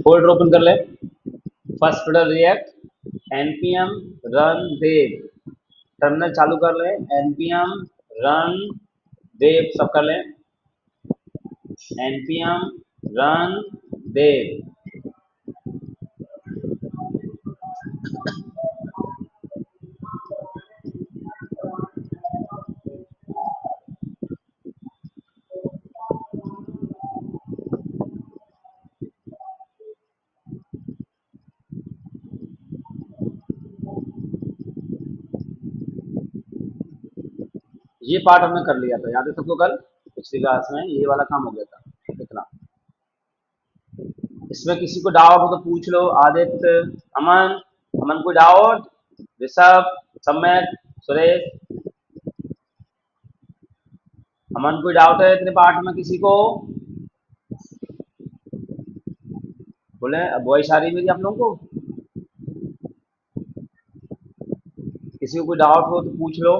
Folder open कर ले, first product React npm run dev, terminal चालू कर ले, npm रन देव सब कर ले, npm रन देव। ये पार्ट हमने कर लिया था, याद है सबको? कल पिछली क्लास में ये वाला काम हो गया था। इतना, इसमें किसी को डाउट हो तो पूछ लो। आदित्य, अमन, अमन को डाउट, ऋषभ, सम्यक, सुरेश, अमन को डाउट है इतने पार्ट में किसी को? बोले वॉइस आ रही मेरी आप लोगों को? किसी को कोई डाउट हो तो पूछ लो,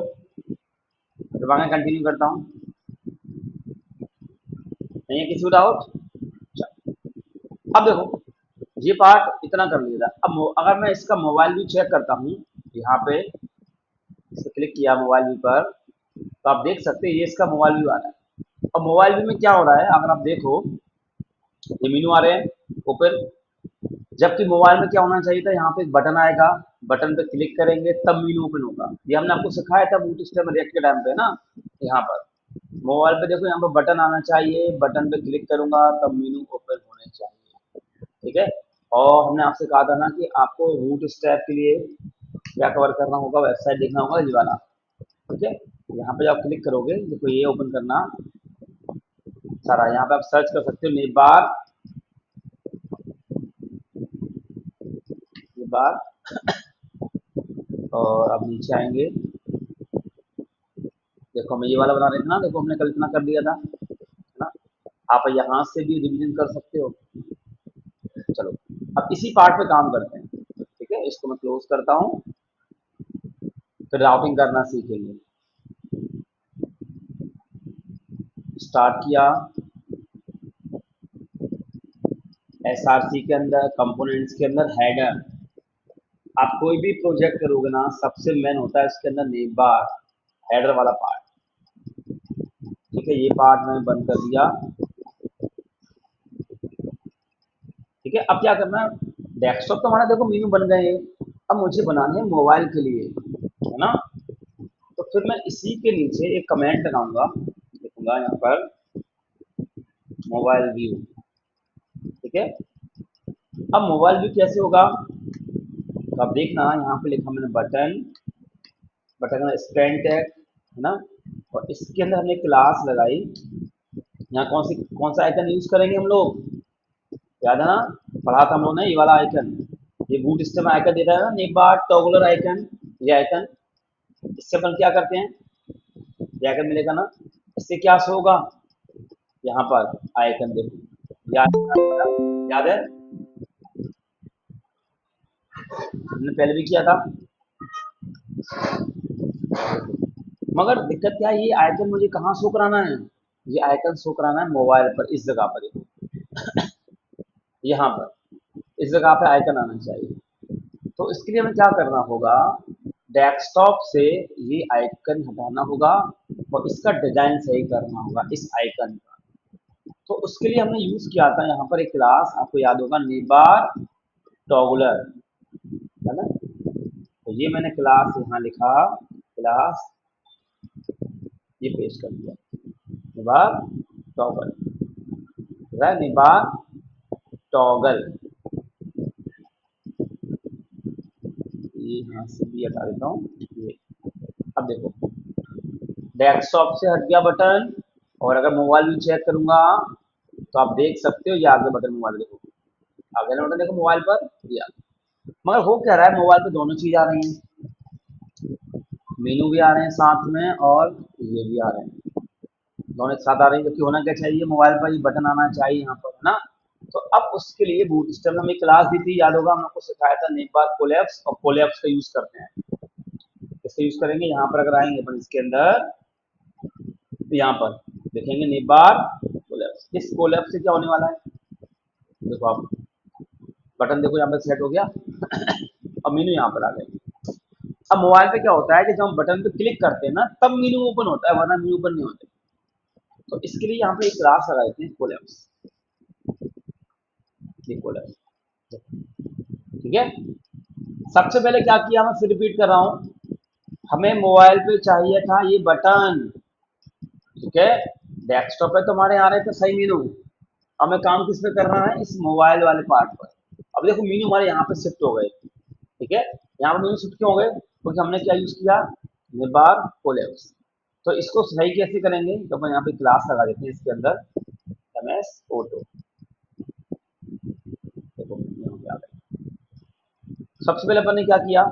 तो आगे कंटिन्यू करता हूँ। नहीं है किसी को डाउट? अब देखो, ये पार्ट इतना कर लिया था। अब अगर मैं इसका मोबाइल व्यू चेक करता हूँ, यहाँ पे इसे क्लिक किया मोबाइल व्यू पर, तो आप देख सकते हैं ये इसका मोबाइल व्यू आ रहा है। अब मोबाइल व्यू में क्या हो रहा है अगर आप देखो, ये मेनू आ रहे हैं ओपन, जबकि मोबाइल में क्या होना चाहिए था, यहाँ पे एक बटन आएगा, बटन पे क्लिक करेंगे तब मेनू ओपन होगा। ये हमने आपको सिखाया था बूट स्ट्रैप रिएक्ट के टाइम पे ना। यहाँ पर मोबाइल पे देखो, यहाँ पर बटन आना चाहिए, बटन पे क्लिक करूंगा तब मेनू ओपन होने चाहिए। ठीक है, और हमने आपसे कहा था ना कि आपको रूट स्ट्रैप के लिए क्या कवर करना होगा, वेबसाइट देखना होगा ये वाला। ठीक है, यहाँ पे आप क्लिक करोगे, देखो ये ओपन करना सारा, यहाँ पे आप सर्च कर सकते हो नेबार, नेबार, और अब नीचे आएंगे। देखो मैं ये वाला बना रहे थे ना, देखो हमने कल इतना कर दिया था, है ना? आप यहाँ से भी रिवीजन कर सकते हो। चलो अब इसी पार्ट पे काम करते हैं। ठीक है, इसको मैं क्लोज करता हूँ, फिर राउटिंग करना सीखेंगे। स्टार्ट किया, एसआरसी के अंदर, कंपोनेंट्स के अंदर हेडर। आप कोई भी प्रोजेक्ट करोगे ना, सबसे मेन होता है इसके अंदर नेम बार, हेडर वाला पार्ट। ठीक है, ये पार्ट मैंने बंद कर दिया। ठीक है, अब क्या करना है, डेस्कटॉप तो हमारा देखो मेनू बन गए हैं, अब मुझे बनाने हैं मोबाइल के लिए, है ना? तो फिर मैं इसी के नीचे एक कमेंट लगाऊंगा, लिखूंगा यहाँ पर मोबाइल व्यू। ठीक है, अब मोबाइल व्यू कैसे होगा, तो आप देखना यहाँ पे लिखा मैंने बटन, बटन का स्कैन टैग, है ना? और इसके अंदर हमने क्लास लगाई। यहाँ कौन सा आइकन यूज करेंगे हम लोग, याद है ना? पढ़ा था हम लोग ने ये वाला आइकन, ये बूट स्ट्रैप आइकन देता है ना, नेबार टॉगलर आइकन, ये आइकन। इससे अपन क्या करते हैं, ये आइकन मिलेगा ना, इससे क्या शो होगा, यहाँ पर आइकन देखो, याद है? हमने पहले भी किया था। मगर दिक्कत क्या है, ये आइकन मुझे कहाँ शो कराना है, ये आइकन शो कराना है मोबाइल पर, इस जगह पर देखो, यहाँ पर इस जगह पे आइकन आना चाहिए। तो इसके लिए हमें क्या करना होगा, डेस्कटॉप से ये आइकन हटाना होगा और इसका डिजाइन सही करना होगा इस आइकन का। तो उसके लिए हमने यूज किया था यहाँ पर एक क्लास, आपको याद होगा, नेबार टॉगलर, है ना? तो ये मैंने क्लास यहाँ लिखा, क्लास, ये पेस्ट कर दिया, नेबार टॉगल, नेबार टॉगल। ये यहाँ से भी हटा देता हूँ ये। अब देखो, डेस्कटॉप से हट गया बटन, और अगर मोबाइल भी चेक करूंगा तो आप देख सकते हो ये आगे बटन, मोबाइल देखो आगे ना बटन देखो मोबाइल पर, ये आगे। मगर हो क्या रहा है, मोबाइल पे दोनों चीज आ रही हैं, मेनू भी आ रहे हैं साथ में और ये भी आ रहे हैं, दोनों एक साथ आ रहे हैं, जबकि होना क्या चाहिए, मोबाइल पर ये बटन आना चाहिए यहाँ पर, है ना? तो अब उसके लिए बूटस्ट्रैप में हमें क्लास दी थी, याद होगा, हम आपको सिखाया था नेटवर्क कोलैप्स, और कोलैप्स का यूज करते हैं। इसका यूज करेंगे यहाँ पर, अगर आएंगे अपन इसके अंदर तो यहाँ पर देखेंगे नेबार कोलैप्स। इस कोलैप्स से क्या होने वाला है, देखो आप, बटन देखो यहाँ पे सेट हो गया। अब मीनू यहाँ पर आ गए। अब मोबाइल पे क्या होता है कि जब हम बटन पे क्लिक करते हैं ना तब मीनू ओपन होता है, वरना मीनू ओपन नहीं होते। तो इसके लिए यहाँ पे एक क्लास लगा देते हैं कोलैप्स, ये कोलैप्स, ठीक है। सबसे पहले क्या किया, मैं फिर रिपीट कर रहा हूँ, हमें मोबाइल पे चाहिए था ये बटन, ठीक है। डेस्कटॉप पे तो हमारे आ रहे थे सही मीनू। हमें काम किस पे करना है, इस मोबाइल वाले पार्ट पर। अब देखो मीनू हमारे यहाँ पे शिफ्ट हो गए, ठीक है। यहाँ पे मीनू शिफ्ट क्यों हो गए, क्योंकि हमने क्या यूज किया, निबार कोलैप्स। तो इसको सही कैसे करेंगे, तो अपन यहाँ पे क्लास लगा देते हैं इसके अंदर, एमएस ऑटो। देखो यहाँ पे आ गए। सबसे पहले अपन ने क्या किया,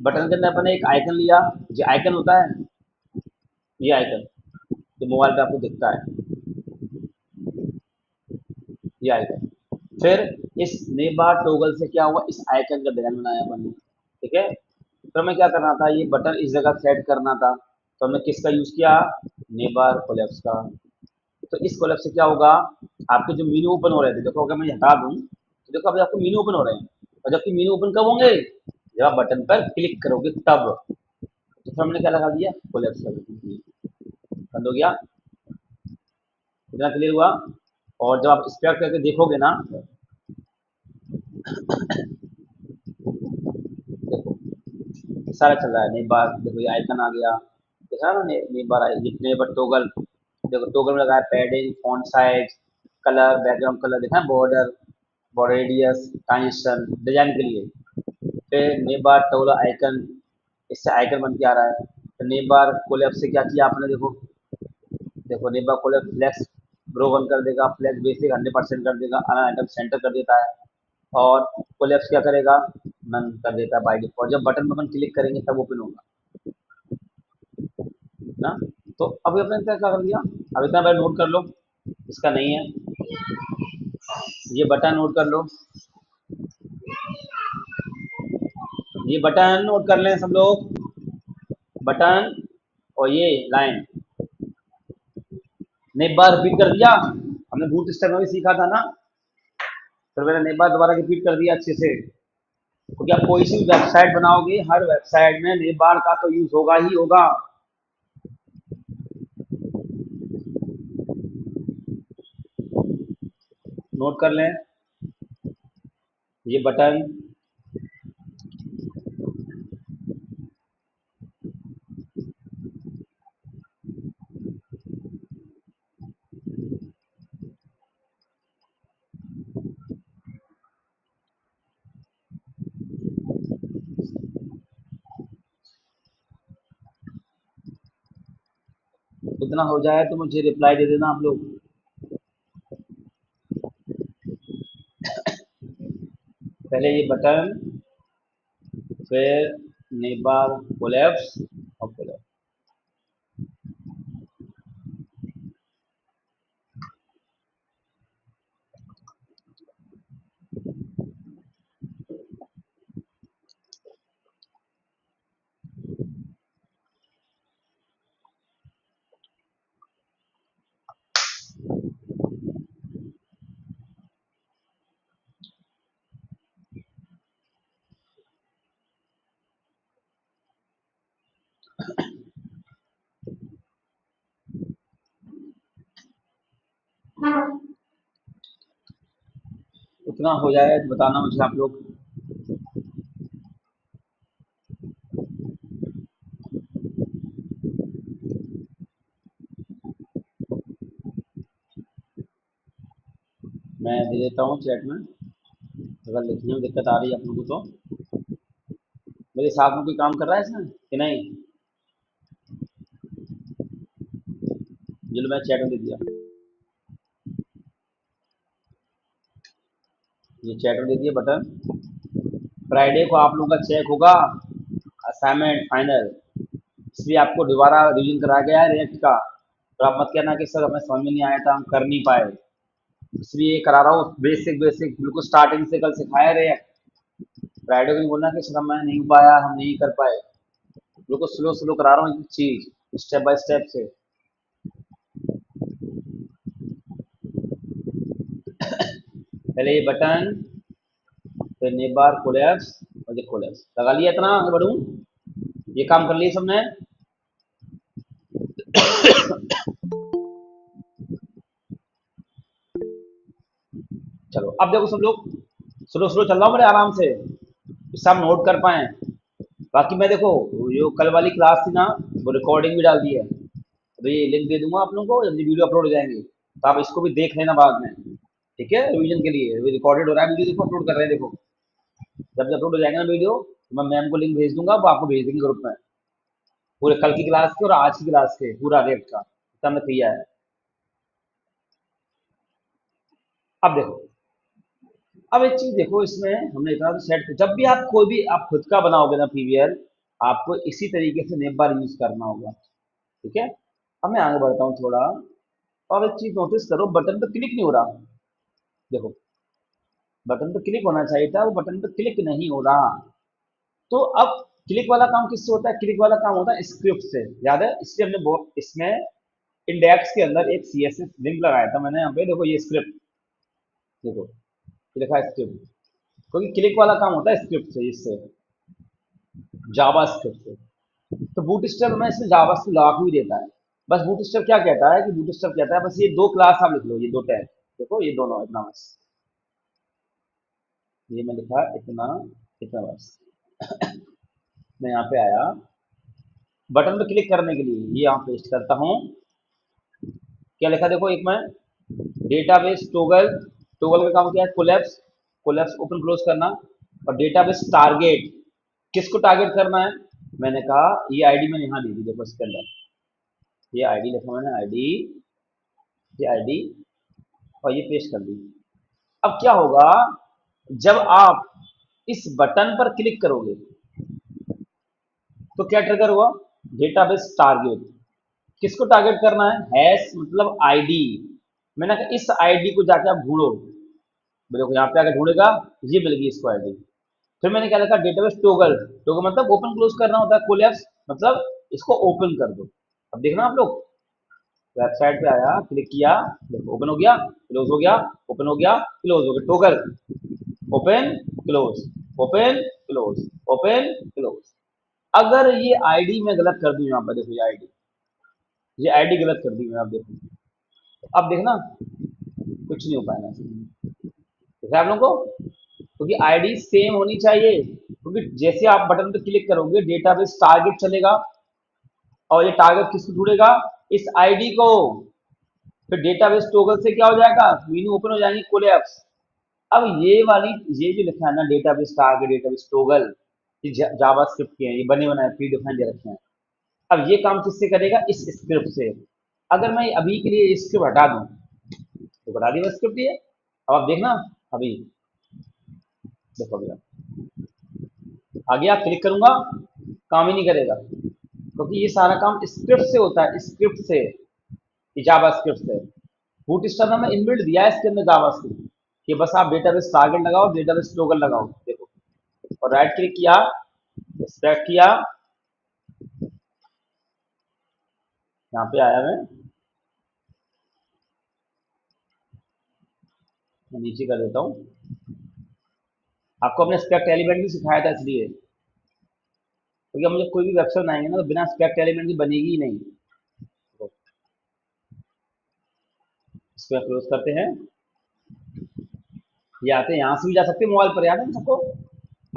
बटन के अंदर अपन ने एक आइकन लिया, जो आइकन होता है, ये आइकन जो मोबाइल पे आपको दिखता है, ये आइकन। फिर इस नेबार टोगल से क्या हुआ, इस आइकन का डिजाइन बनाया अपन ने, ठीक है। तो हमें क्या करना था, ये बटन इस जगह सेट करना था, तो हमने किसका यूज किया, नेबार कोलैप्स का। तो इस कोलैप्स से क्या होगा, आपके जो मीनू ओपन हो रहे थे, देखो अगर मैं हटा दूं तो देखो अभी आपको मीनू ओपन हो रहे हैं, और जबकि मीनू ओपन कब होंगे, जब आप बटन पर क्लिक करोगे तब। तो फिर हमने क्या लगा दिया, कोलैप्स कर दिया, बंद हो गया। इतना क्लियर हुआ। और जब आप स्पेक्ट करके देखोगे ना, देखो सारा चल रहा है, नई बार देखो ये आइकन आ गया, देखा ना, नई बार आई, जितने पर टोगल, देखो टोगल में लगाया, padding, font size, colour, background colour, देखा border, border radius, transition, design के लिए। फिर नई बार टोगल आइकन, इससे आइकन बन के आ रहा है। तो नई बार कोलैप्स से क्या किया आपने, देखो देखो नई बार कोलैप्स फ्लेक्स ग्रो वन कर देगा, फ्लेक्स बेसिक 100% कर देगा, अन आइटम सेंटर कर देता है। और कोलैप्स क्या करेगा, नन कर देता है बाई डिफॉल्ट। जब बटन पर अपन क्लिक करेंगे तब ओपन होगा ना। तो अभी अपने क्या कर दिया, अब इतना बार नोट कर लो, इसका नहीं है, ये बटन नोट कर लो, ये बटन नोट कर लें सब लोग, बटन और ये लाइन ने एक बार रिपीट कर दिया, हमने बूट स्टेप में भी सीखा था ना। फिर मैंने ने एक बार दोबारा रिपीट कर दिया अच्छे से, क्योंकि आप कोई सी वेबसाइट बनाओगे, हर वेबसाइट में ने बार का तो यूज होगा ही होगा। नोट कर लें, ये बटन, इतना हो जाए तो मुझे रिप्लाई दे देना आप लोग। पहले ये बटन, फिर नेबार कोलैप्स और कोलैप्स। उतना हो जाए तो बताना मुझे आप लोग। मैं दे देता हूँ चैट में, अगर लिखने में दिक्कत आ रही है आप लोगों को तो। मेरे साथ में कोई काम कर रहा है इसमें कि नहीं, चलो मैं चैट में दे दिया, ये चैट में दे दिया बटन। फ्राइडे को आप लोगों का चेक होगा, असाइनमेंट फाइनल, इसलिए आपको दोबारा रिवीजन कराया गया है रिएक्ट का। तो आप मत कहना कि सर हमें समझ में नहीं आया था, हम कर नहीं पाए, इसलिए करा रहा हूँ। बेसिक बेसिक बिल्कुल स्टार्टिंग से कल सिखाया रिएक्ट। फ्राइडे को नहीं बोलना कि सर मैं नहीं पाया, हम नहीं कर पाए, बिल्कुल स्लो स्लो करा रहा हूँ चीज, स्टेप बाय स्टेप से। पहले ये बटन, फिर नेम बार कोलैप्स और ये कोलैप्स लगा लिया। इतना आगे बढ़ूं, ये काम कर लिए सबने। चलो अब देखो सब लोग, स्लो स्लो चल रहा हूँ बड़े आराम से, सब नोट कर पाए। बाकी मैं देखो, जो कल वाली क्लास थी ना, वो रिकॉर्डिंग भी डाल दी है, तो ये लिंक दे दूंगा आप लोगों को जब ये वीडियो अपलोड हो जाएंगे, तो आप इसको भी देख लेना बाद में। ठीक है, रिवीजन के लिए रिकॉर्डेड हो रहा है वीडियो, देखो अपलोड कर रहे हैं देखो। जब अपलोड हो जाएगा ना वीडियो, तो मैं मैम को लिंक भेज दूंगा, वो आपको भेज देंगे ग्रुप में, पूरे कल की क्लास के और आज की क्लास के पूरा रेट का इतना हमने किया है। अब देखो, अब एक चीज देखो, इसमें हमने इतना तो सेट, जब भी आप कोई भी आप खुद का बनाओगे ना पीवीएल, आपको इसी तरीके से नेम बार यूज करना होगा। ठीक है, अब मैं आगे बढ़ता हूँ थोड़ा। अब एक चीज नोटिस करो, बटन पे क्लिक नहीं हो रहा। देखो, बटन पे क्लिक होना चाहिए था, वो बटन पे क्लिक नहीं हो रहा। तो अब क्लिक वाला काम किससे होता है? क्लिक वाला काम होता है स्क्रिप्ट से, याद है? इसलिए हमने इसमें इंडेक्स के अंदर एक सीएसएस लिंक लगाया था मैंने यहाँ पे, देखो ये स्क्रिप्ट, देखो ये लिखा है स्क्रिप्ट, क्योंकि क्लिक वाला काम होता है स्क्रिप्ट से, इससे जावा स्क्रिप्ट से। तो बूट स्ट्रैप में इसमें जावा स्क्रिप्ट लगा के भी देता है। बस बूट स्ट्रैप क्या कहता है कि बूट स्ट्रैप कहता है, बस ये दो क्लास आप लिख लो, ये दो टैग, देखो ये दोनों, इतना बस, ये मैं लिखा इतना, इतना बस। मैं यहाँ पे आया, बटन पे क्लिक करने के लिए ये यहाँ पेस्ट करता हूँ। क्या लिखा देखो, एक मैं डेटाबेस टोगल, टोगल का काम क्या है? कोलैप्स, कोलैप्स ओपन क्लोज करना। और डेटाबेस टारगेट, किसको टारगेट करना है? मैंने कहा ये आईडी मैंने यहाँ दी थी, देखो इसके अंदर ये आईडी लिखा मैंने, आईडी, ये आईडी, और ये पेस्ट कर दी। अब क्या होगा, जब आप इस बटन पर क्लिक करोगे तो क्या ट्रिगर हुआ? डेटाबेस टारगेट, किसको टारगेट करना है? हैश मतलब आईडी। मैंने कहा इस आईडी को जाके आप ढूंढो, देखो यहाँ पे आके ढूंढेगा, ये मिल गई इसको आईडी। फिर मैंने क्या लिखा? डेटाबेस टोगल, टोगल मतलब ओपन क्लोज करना होता है, कोलैप्स मतलब इसको ओपन कर दो। अब देखना आप लोग, वेबसाइट पे आया, क्लिक किया, देखो ओपन हो गया, क्लोज हो गया, ओपन हो गया, क्लोज हो गया, toggle, open close, open close, open close. अगर ये आईडी मैं गलत कर दूं, यहाँ पर देखो ये आईडी गलत कर दी मैं, आप देखो, अब देखना कुछ नहीं हो पाएगा ठीक है आप लोगों को, क्योंकि आईडी सेम होनी चाहिए, क्योंकि जैसे आप बटन पे क्लिक करोगे डेटाबेस टारगेट चलेगा, और ये टारगेट किसको ढूंढेगा? इस आईडी को। फिर डेटाबेस टोगल से क्या हो जाएगा? मीनू ओपन हो जाएंगे, कोलैप्स। अब ये वाली, ये जो लिखा है ना डेटाबेस टारगेट, डेटाबेस टोगल, ये जावा स्क्रिप्ट के हैं, ये बने बनाए प्री डिफाइन दे रखे हैं। अब ये काम किससे करेगा? इस स्क्रिप्ट से। अगर मैं अभी के लिए स्क्रिप्ट हटा दूं, तो बता दी स्क्रिप्ट ये। अब आप देखना, अभी देखो, अभी आगे आप क्लिक करूंगा, काम ही नहीं करेगा, क्योंकि ये सारा काम स्क्रिप्ट से होता है, स्क्रिप्ट से, जावा स्क्रिप्ट से। बूटस्ट्रैप में इनबिल्ट दिया है इसके अंदर जावा स्क्रिप्ट, कि बस आप डेटाबेस टारगेट लगाओ, डेटाबेस टोगल लगाओ, देखो, और राइट क्लिक किया, एक्सट्रैक्ट किया, यहाँ पे आया मैं नीचे कर देता हूँ। आपको अपने स्पेक्ट एलिमेंट भी सिखाया था, इसलिए क्योंकि हम जब कोई भी वेबसाइट बनाएंगे ना, तो बिना स्पेक्ट एलिमेंट की बनेगी ही नहीं। तो इसको क्लोज करते हैं, ये आते हैं, यहाँ से भी जा सकते हैं मोबाइल पर, याद है ना सबको?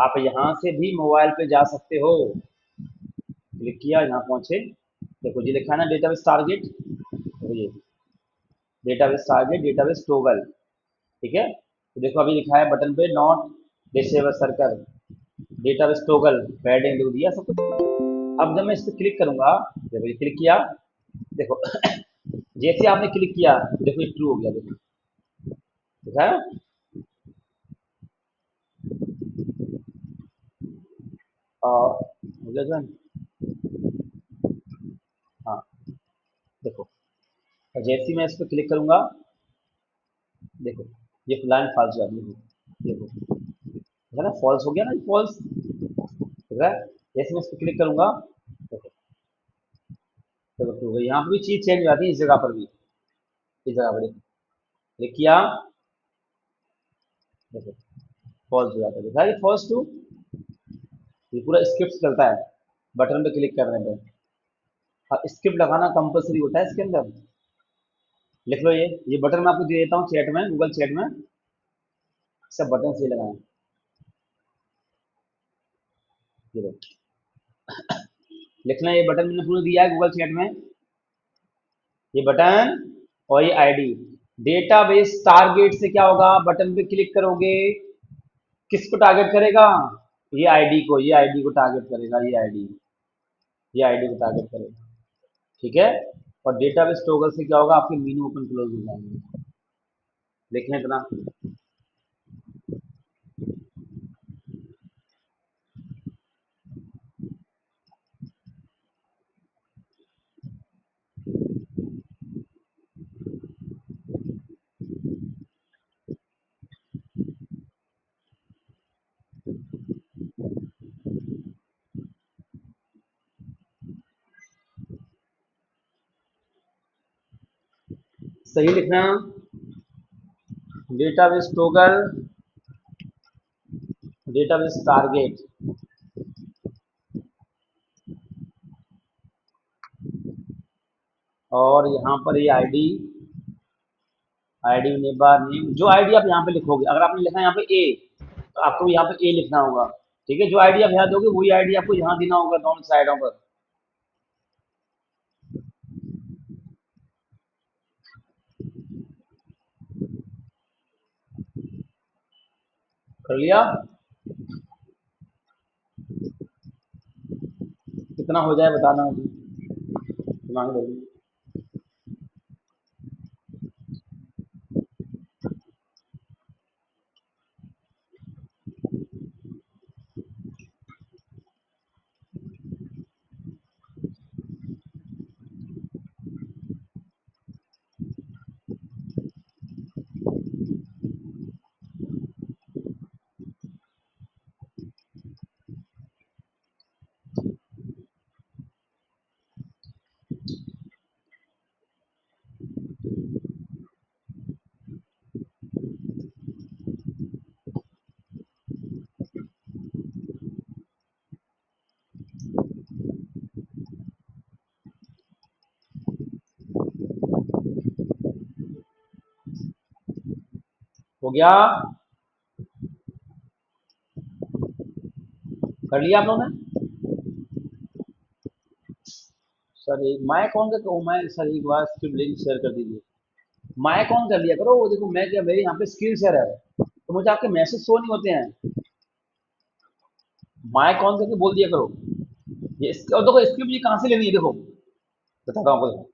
आप यहाँ से भी मोबाइल पे जा सकते हो। क्लिक किया, यहाँ पहुंचे, देखो जी लिखा है ना डेटाबेस टारगेट, देखो ये डेटाबेस टारगेट, डेटाबेस टोगल। ठीक है, तो देखो अभी लिखा है बटन पे, not disable circle, database toggle, padding लिख दिया सब कुछ। अब जब मैं इस पर क्लिक करूंगा, देखो ये क्लिक किया, देखो जैसे आपने क्लिक किया, देखो ये ट्रू हो गया, देखो देखा है? और हो गया जो, हाँ देखो, और जैसे ही मैं इस पर क्लिक करूंगा, देखो ये लाइन फॉल्स हो गई, देखो है ना, फॉल्स हो गया ना, फॉल्स ठीक है। जैसे मैं इस पर क्लिक करूंगा, देखो देखो ट्रू हो गई, यहाँ पर भी चीज चेंज हो जाती है, इस जगह पर भी, इस जगह पर क्लिक किया, देखो फॉल्स हो जाता है। देखा ये फॉल्स टू, ये पूरा स्क्रिप्ट चलता है बटन पे क्लिक करने पे। और स्क्रिप्ट लगाना कंपलसरी होता है इसके अंदर। लिख लो ये बटन मैं आपको दे देता हूँ चैट में, गूगल चैट में। सब बटन से लगाएं। ये लो, लिखना, ये बटन मैंने पूरा दिया है गूगल चैट में। ये बटन और ये आईडी। डेटाबेस टारगेट से क्या होगा, बटन पे क्लिक करोगे, किसको टारगेट करेगा, ये आईडी को, ये आईडी को टारगेट करेगा, ये आईडी को टारगेट करेगा। ठीक है। और डेटाबेस टॉगल से क्या होगा, आपके मेनू ओपन क्लोज हो जाएंगे। लिखना इतना। सही लिखना। डेटाबेस टॉगल, डेटाबेस टारगेट, और यहाँ पर ये आईडी, आईडी नेबर नेम, जो आईडी आप यहाँ पे लिखोगे, अगर आपने लिखा है यहाँ पे ए, तो आपको यहाँ पे ए लिखना होगा। ठीक है, जो आईडी आप यहाँ दोगे वही आईडी आपको यहाँ देना होगा दोनों साइडों पर। कर लिया। कितना हो जाए बताना मुझे, दिमाग में। हो गया। कर लिया आप लोगों ने। सर एक मैं कौन का कहूँ, मैं सर एक बार स्क्रिप्ट लिंक शेयर कर दीजिए। मैं कौन कर लिया करो, वो देखो मैं क्या, मेरे यहाँ पे स्क्रीन शेयर है तो मुझे आपके मैसेज शो नहीं होते हैं। मैं कौन करके बोल दिया करो। और देखो स्क्रिप्ट ये कहाँ से लेनी है, देखो बताता हूँ आपको।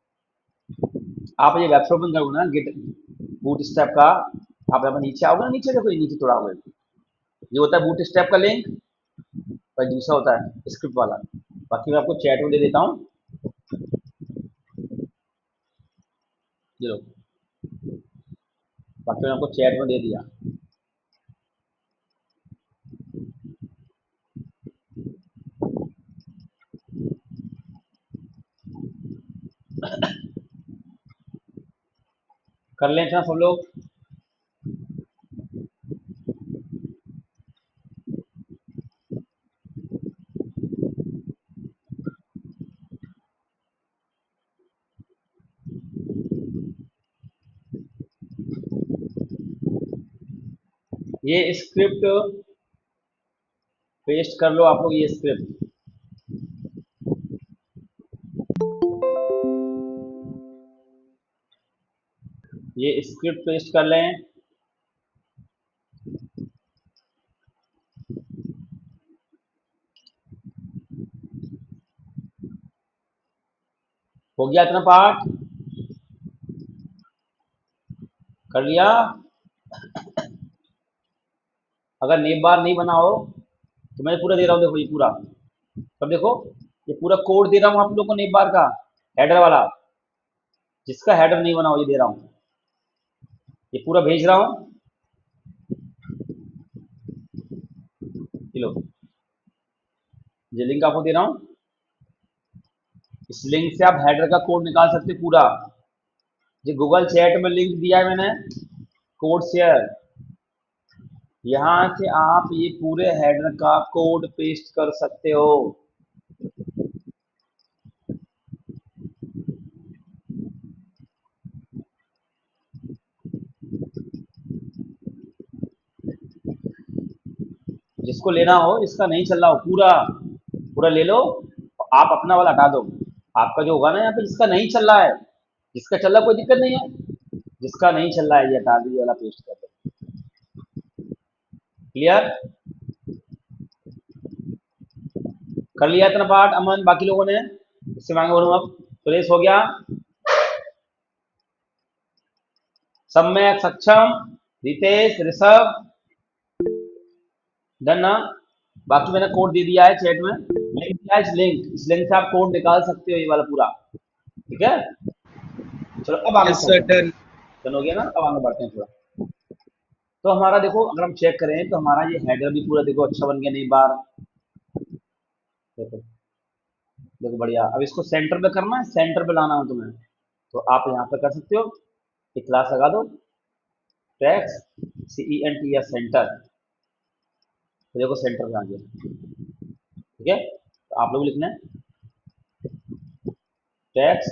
आप ये वेबसाइट ओपन करोगे ना, गेट बूट स्टेप का, आप यहाँ पर नीचे आओगे ना, नीचे देखो, ये नीचे थोड़ा आओगे, ये होता है बूट स्टेप का लिंक, और दूसरा होता है स्क्रिप्ट वाला। बाकी मैं आपको चैट में दे देता हूँ। ये लो, बाकी मैं आपको चैट में दे दिया। कर लें अच्छा सब लोग। ये स्क्रिप्ट पेस्ट कर लो आप लोग, ये स्क्रिप्ट, ये स्क्रिप्ट पेस्ट कर लें। हो गया इतना पार्ट। कर लिया। अगर नेम बार नहीं बना हो तो मैं पूरा दे रहा हूँ, देखो ये पूरा, अब देखो ये पूरा कोड दे रहा हूँ आप लोगों को नेम बार का, हेडर वाला। जिसका हेडर नहीं बना हो ये दे रहा हूँ, ये पूरा भेज रहा हूँ। लो, ये लिंक आपको दे रहा हूँ, इस लिंक से आप हेडर का कोड निकाल सकते हैं पूरा। ये गूगल चैट में लिंक दिया है मैंने, कोड शेयर, यहाँ से आप ये पूरे हेडर का कोड पेस्ट कर सकते हो। जिसको लेना हो, इसका नहीं चल रहा हो, पूरा पूरा ले लो। आप अपना वाला हटा दो। आपका जो होगा ना यहाँ पे, जिसका नहीं चल रहा है, जिसका चल रहा है कोई दिक्कत नहीं है, जिसका नहीं चल रहा है ये हटा दीजिए, वाला पेस्ट कर दो। क्लियर? कर लिया इतना पार्ट अमन, बाकी लोगों ने? इससे मांगे बोलूँ अब सुरेश हो गया? सम्यक, सक्षम, रितेश, ऋषभ, डन ना? बाकी मैंने कोड दे दिया है चैट में, लिंक दिया है, इस लिंक से आप कोड निकाल सकते हो ये वाला पूरा। ठीक है, चलो अब आगे यस सर, चलते हैं। डन। डन हो गया ना? अब आगे बढ़ते हैं थोड़ा। तो हमारा देखो, अगर हम चेक करें तो हमारा ये हेडर भी पूरा देखो अच्छा बन गया, नहीं बार। देखो, देखो बढ़िया। अब इसको सेंटर पे करना है, सेंटर पे लाना है तुम्हें, तो आप यहाँ पे कर सकते हो। एक क्लास लगा दो, टैक्स CENT या सेंटर, तो देखो सेंटर पे आ गया। ठीक है, तो आप लोग लिखना है टैक्स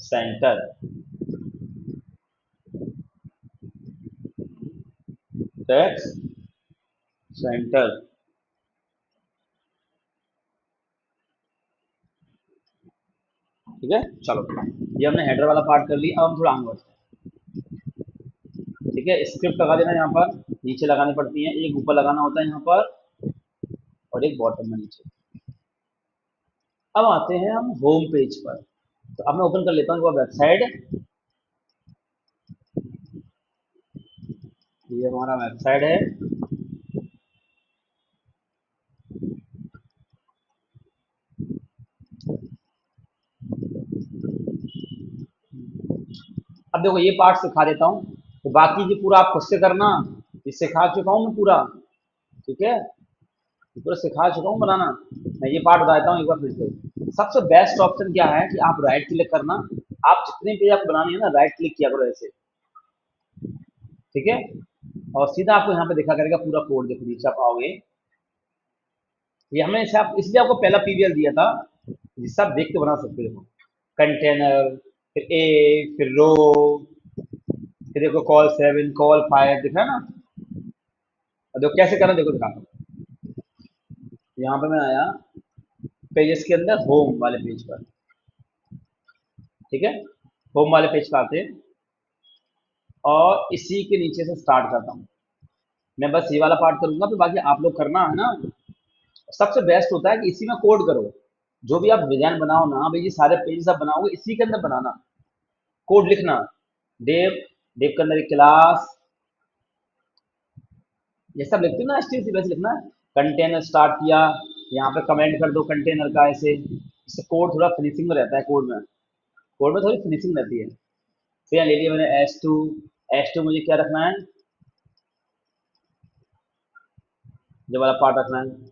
सेंटर, टैक्स सेंटर। ठीक है, चलो, ये हमने हेडर वाला पार्ट कर लिया। अब हम थोड़ा आगे बढ़ते हैं। ठीक है, स्क्रिप्ट लगा देना यहाँ पर, नीचे लगानी पड़ती है, एक ऊपर लगाना होता है यहाँ पर, और एक बॉटम में नीचे। अब आते हैं हम होम पेज पर। तो अब मैं ओपन कर लेता हूँ एक बार वेबसाइट। ये हमारा वेबसाइट है। अब देखो ये पार्ट सिखा देता हूँ, तो बाकी जी पूरा आप खुद से करना। ये सिखा चुका हूँ मैं पूरा। ठीक है, ये पूरा सिखा चुका हूँ बनाना। मैं ये पार्ट बताता हूँ एक बार फिर से। सबसे बेस्ट ऑप्शन क्या है कि आप राइट क्लिक करना। आप जितने पेज आपको बनाने हैं ना, राइट क्लिक किया करो ऐसे। ठीक है, और सीधा आपको यहाँ पे दिखा करेगा पूरा कोड। देखो नीचे आप आओगे, ये हमने इसे आप इसलिए आपको पहला पीवीएल दिया था, जिससे आप देख के बना सकते हो। कंटेनर, फिर ए, फिर रो, फिर देखो कॉल 7, कॉल 5 दिखा है ना। और देखो कैसे करना, देखो दिखाता हूँ। यहाँ पे मैं आया पेजेस के अंदर, होम वाले पेज पर। ठीक है, होम वाले पेज पर आते हैं, और इसी के नीचे से स्टार्ट करता हूँ। मैं बस ये वाला पार्ट करूंगा, फिर बाकी आप लोग करना है ना। सबसे बेस्ट होता है कि इसी में कोड करो। जो भी आप डिजाइन बनाओ ना भाई, ये सारे पेजेस आप बनाओगे इसी के अंदर बनाना। कोड लिखना, डेव, डेव के अंदर एक क्लास, ये सब लिखते हो ना, HTML वैसे लिखना है। कंटेनर स्टार्ट किया, यहाँ पे कमेंट कर दो कंटेनर का ऐसे। इससे कोड थोड़ा फिनिशिंग में रहता है, कोड में थोड़ी फिनिशिंग रहती है। फिर यहाँ ले लिया मैंने S2। S2 मुझे क्या रखना है, जो वाला पार्ट रखना है।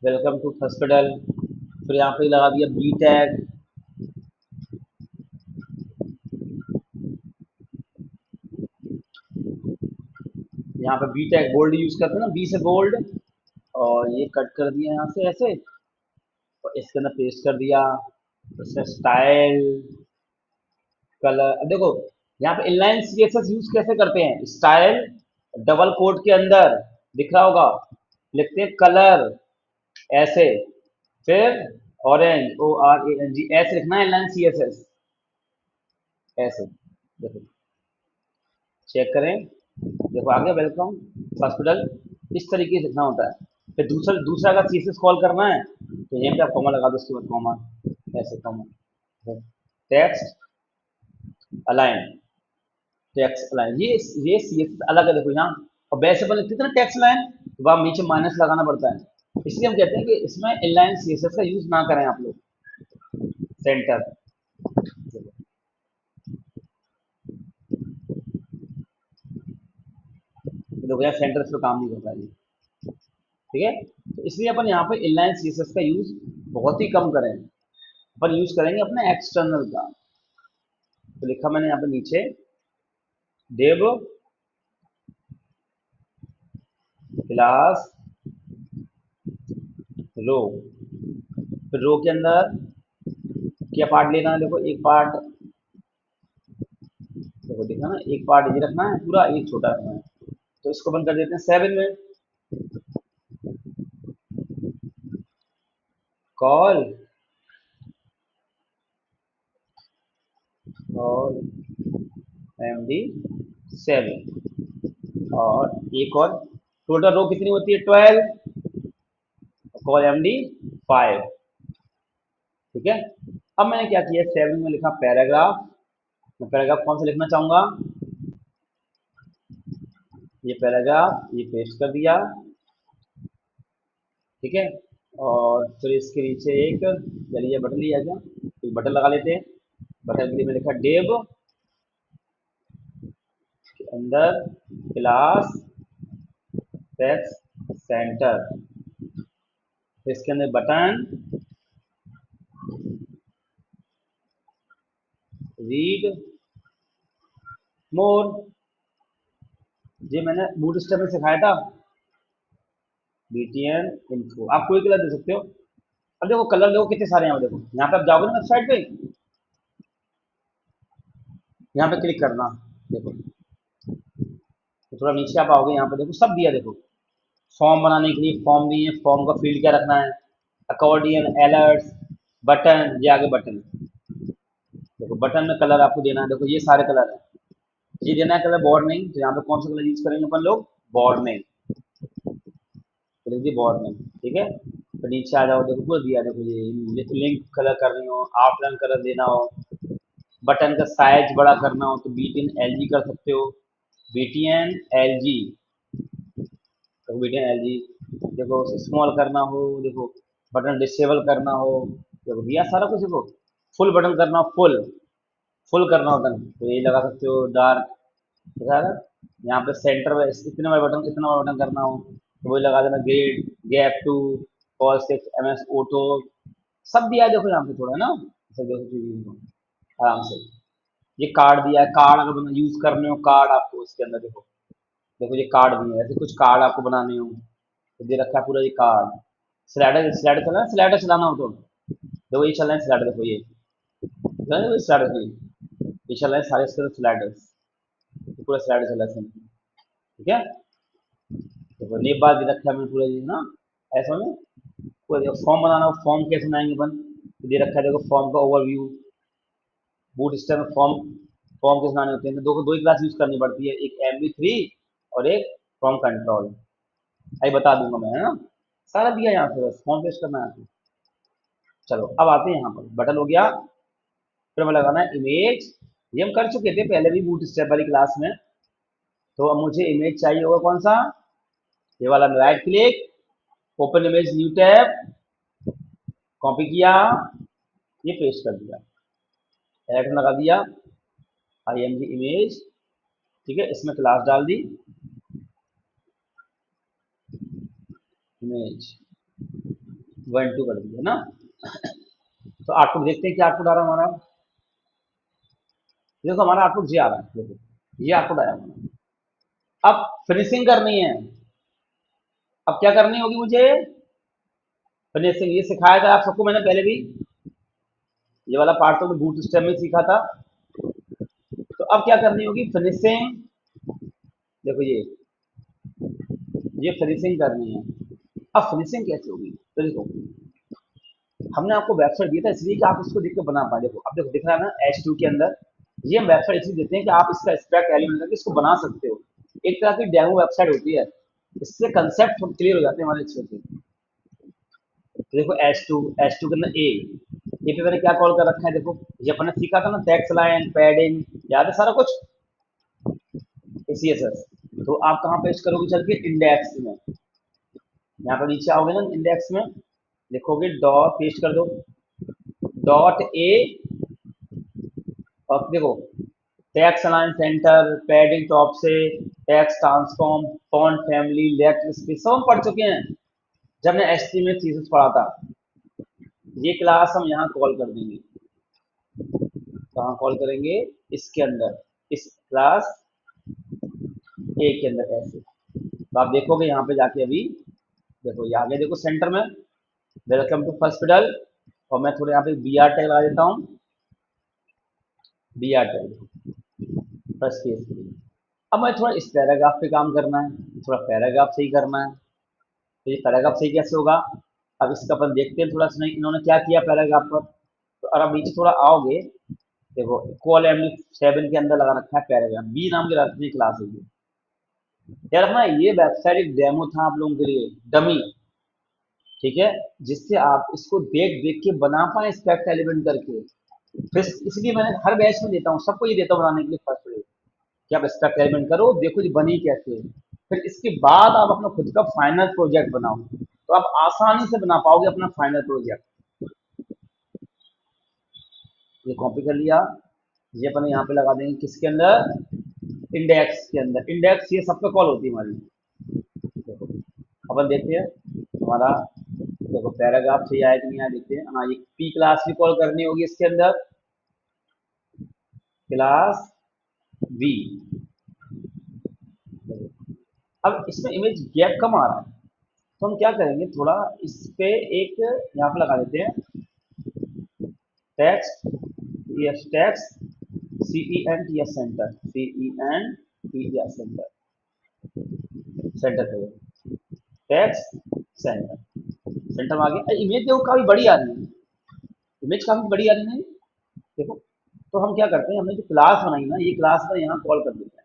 Welcome to hospital. फिर यहाँ पे लगा दिया बी टैग। यहाँ पे बी टैग बोल्ड यूज करते हैं ना, बी से बोल्ड। और ये कट कर दिया यहाँ से ऐसे, और इसके अंदर पेस्ट कर दिया। इसमें स्टाइल, कलर। अब देखो यहाँ पे इनलाइन CSS यूज कैसे करते हैं। स्टाइल, डबल कोट के अंदर दिख रहा होगा, लिखते हैं कलर ऐसे, फिर ऑरेंज, ORANG ऐसे लिखना है इनलाइन CSS ऐसे। देखो चेक करें, देखो आ गया वेलकम हॉस्पिटल। इस तरीके से लिखना होता है। फिर दूसरा दूसरा अगर CSS कॉल करना है, तो यहाँ पे आप कॉमा लगा दो, उसके बाद कॉमा, ऐसे comma. Text align, tax line, ये CSS अलग है। देखो यहाँ, और वैसे अपन लिखते थे ना टैक्स लाइन, तो वहाँ नीचे माइनस लगाना पड़ता है। इसलिए हम कहते हैं कि इसमें इनलाइन CSS का यूज ना करें आप लोग। सेंटर, देखो यार सेंटर इस पर काम नहीं करता है। ठीक है। तो इसलिए अपन यहाँ पे इनलाइन सीएसएस का यूज बहुत ही कम करें, अपन यूज करेंगे अपने एक्सटर्नल का। तो लिखा मैंने यहाँ पे नीचे देव क्लास रो, फिर रो के अंदर क्या पार्ट लेना है, देखो एक पार्ट, देखो देखा ना, एक पार्ट ये रखना है पूरा, एक छोटा रखना है। तो इसको बंद कर देते हैं 7 में। कॉल और MD7, और एक और, टोटल रो कितनी होती है 12, कॉल MD5। ठीक है। अब मैंने क्या किया, 7 में लिखा पैराग्राफ। मैं पैराग्राफ कौन सा लिखना चाहूंगा, ये पैराग्राफ, ये पेस्ट कर दिया। ठीक है। और फिर इसके नीचे एक, चलिए बटन लिया क्या, एक बटन लगा लेते हैं। बटन के लिए मैं लिखा डेव के अंदर क्लास टेक्स्ट सेंटर, इसके अंदर बटन रीड मोर, ये मैंने बूट स्टेप में सिखाया था, BTN इन्फो। आप कोई कलर दे सकते हो। अब देखो कलर देखो कितने सारे हैं, यहाँ पे देखो, यहाँ पे आप जाओगे ना वेबसाइट पे, यहाँ पे क्लिक करना, देखो तो थोड़ा नीचे आप आओगे, यहाँ पे देखो सब दिया, देखो फॉर्म बनाने के लिए फॉर्म दिए, फॉर्म का फील्ड क्या रखना है, अकॉर्डियन, अलर्ट्स, बटन, ये आगे बटन, देखो बटन में कलर आपको देना है, देखो ये सारे कलर है, ये देना है कलर वार्निंग, तो यहाँ पे कौन सा कलर यूज करेंगे अपन लोग, वार्निंग, तो लिख दी वार्निंग। ठीक है। तो नीचे आ जाओ, देखो पूरा दिया, देखो ये लिंक कलर करनी हो, आउटलाइन कलर देना हो, बटन का साइज बड़ा करना हो तो BTN LG कर सकते हो, BTN LG, देखो BTN LG, देखो स्मॉल करना हो, देखो बटन डिसेबल करना हो, देखो दिया सारा कुछ, देखो फुल बटन करना हो, फुल फुल करना बटन तो ये लगा सकते हो, डार्क, देखा ना? यहाँ पे सेंटर में इतने वाला बटन, इतना वाला बटन करना हो तो वही लगा देना, grade, gap 2, Call 6 MS auto, सब दिया है देखो यहाँ पे थोड़ा ना, सब देखो चीज़ें आराम से। ये कार्ड दिया है, कार्ड अगर यूज करने हो, कार्ड आपको इसके अंदर देखो, देखो ये कार्ड दिए हैं, ऐसे कुछ कार्ड आपको बनाने हो तो दे रखा है पूरा ये कार्ड। स्लाइडर, स्लाइडर चला है, स्लाइडर चलाना हो तो देखो ये चल रहे हैं स्लाइडर, देखो ये स्लाइडर, ये चल रहे हैं सारे इसके अंदर स्लाइडर्स, ये पूरा स्लाइडर चल रहा है इसमें। ठीक है। देखो नेपाल दे रखा है मैंने पूरा, ये ना ऐसा में पूरा फॉर्म बनाना हो, फॉर्म कैसे बनाएंगे अपन, तो दे रखा है देखो फॉर्म का ओवरव्यू, बूट स्टैक में फॉर्म, फॉर्म कैसे बनाने होते हैं, तो दो ही क्लास यूज करनी पड़ती है, एक MB3 और एक फॉर्म कंट्रोल, आई बता दूंगा मैं, है ना, सारा दिया यहाँ पे, बस फॉर्म पेस्ट करना है आपको। चलो अब आते हैं यहाँ पर, बटन हो गया, फिर हमें लगाना है इमेज, ये हम कर चुके थे पहले भी बूट स्टेप वाली क्लास में। तो अब मुझे इमेज चाहिए होगा कौन सा, ये वाला, right click, open image new tab, copy किया, ये पेस्ट कर दिया, ऐड लगा दिया, IMG इमेज। ठीक है, इसमें क्लास डाल दी, इमेज 1 2 कर दिया ना। तो आउटपुट देखते हैं क्या आउटपुट आ रहा है हमारा, देखो हमारा आउटपुट ये आ रहा है, देखो ये आउटपुट आया हमारा। अब फिनिशिंग करनी है, अब क्या करनी होगी मुझे, फिनिशिंग, ये सिखाया था आप सबको मैंने पहले भी, ये वाला पार्ट तो बूट स्टेप में सीखा था। तो अब क्या करनी होगी, फिनिशिंग, देखो ये फिनिशिंग करनी है। अब फिनिशिंग कैसे होगी, तो देखो हमने आपको वेबसाइट दिया था इसलिए कि आप इसको देख के बना पाए, देखो अब देखो दिख रहा है ना H2 के अंदर, ये हम वेबसाइट इसलिए देते हैं कि आप इसका स्पेक एलिमेंट करके इसको बना सकते हो, एक तरह की डेमो वेबसाइट होती है, इससे कंसेप्ट क्लियर हो जाते हैं हमारे अच्छे से। तो देखो H2 के अंदर ए पे मैंने क्या कॉल कर रखा है, देखो ये अपने सीखा था ना, टेक्स्ट लाइन, पैडिंग, याद है सारा कुछ, CSS। तो आप कहाँ पेस्ट करोगे, चल के इंडेक्स में, यहाँ पर नीचे आओगे ना इंडेक्स में, लिखोगे डॉट, पेस्ट कर दो .a, और देखो text align centre, padding top से, text transform, font family, left space, सब हम पढ़ चुके हैं। जब हमने एचटीएमएल में थीसिस पढ़ा था, ये क्लास हम यहाँ कॉल कर देंगे। कहाँ कॉल करेंगे? इसके अंदर, इस क्लास ए के अंदर ऐसे। तो आप देखोगे यहाँ पे जाके अभी, देखो ये आगे देखो सेंटर में, वेलकम टू हॉस्पिटल, और मैं थोड़ा यहाँ पे बी आर टैग लगा देता हूँ, B R tag first case के लिए। अब मैं थोड़ा इस पैराग्राफ पे काम करना है, थोड़ा पैराग्राफ सही करना है। तो ये पैराग्राफ सही कैसे होगा? अब इसका अपन देखते हैं थोड़ा सा इन्होंने क्या किया पैराग्राफ पर। तो अगर आप नीचे थोड़ा आओगे, देखो कॉल एम 7 के अंदर लगा रखा है पैराग्राफ, बी नाम के रखने क्लास है ये। यार अपना ये वेबसाइट एक डेमो था आप लोगों के लिए, डमी, ठीक है, जिससे आप इसको देख देख के बना पाए स्पेक्ट एलिमेंट करके। फिर इसलिए मैंने हर बैच में देता हूँ, सबको ये देता हूँ बनाने के लिए फर्स्ट डे, कि आप स्पेक्ट एलिमेंट करो, देखो ये बनी कैसे है। फिर इसके बाद आप अपना खुद का फाइनल प्रोजेक्ट बनाओ, तो आप आसानी से बना पाओगे अपना फाइनल प्रोजेक्ट। ये कॉपी कर लिया, ये अपन यहाँ पे लगा देंगे किसके अंदर? इंडेक्स के अंदर। इंडेक्स ये सब पे कॉल होती है हमारी। देखो अपन देखते हैं हमारा, देखो पैराग्राफ चाहिए आया कि नहीं आया देखते हैं। हाँ, ये पी क्लास भी कॉल करनी होगी इसके अंदर, क्लास वी। अब इसमें इमेज गैप कम आ रहा है, तो हम क्या करेंगे, थोड़ा इस पे एक यहाँ पे लगा देते हैं text, yes text, C E N T S centre, C E N T S centre, centre पे टेक्स्ट सेंटर, सेंटर में आ गया। इमेज देखो काफी बड़ी आ रही है, इमेज काफी बड़ी आ रही है देखो। तो हम क्या करते हैं, हमने जो क्लास बनाई ना, ये क्लास पर यहाँ कॉल कर देते हैं,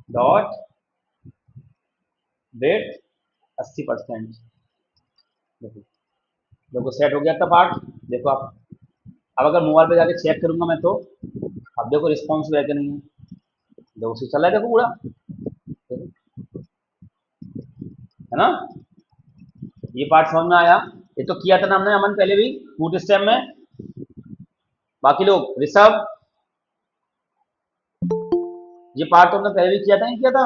डॉट वेट 80%। देखो देखो सेट हो गया था पार्ट। देखो आप, अब अगर मोबाइल पे जाके चेक करूंगा मैं, तो अब देखो रिस्पॉन्स है कि नहीं है, देखो उसे चला है देखो पूरा, है ना। ये पार्ट समझ में आया? ये तो किया था ना हमने अमन पहले भी फूड स्टेम में। बाकी लोग ऋषभ, ये पार्ट तो हमने पहले भी किया था, नहीं किया था?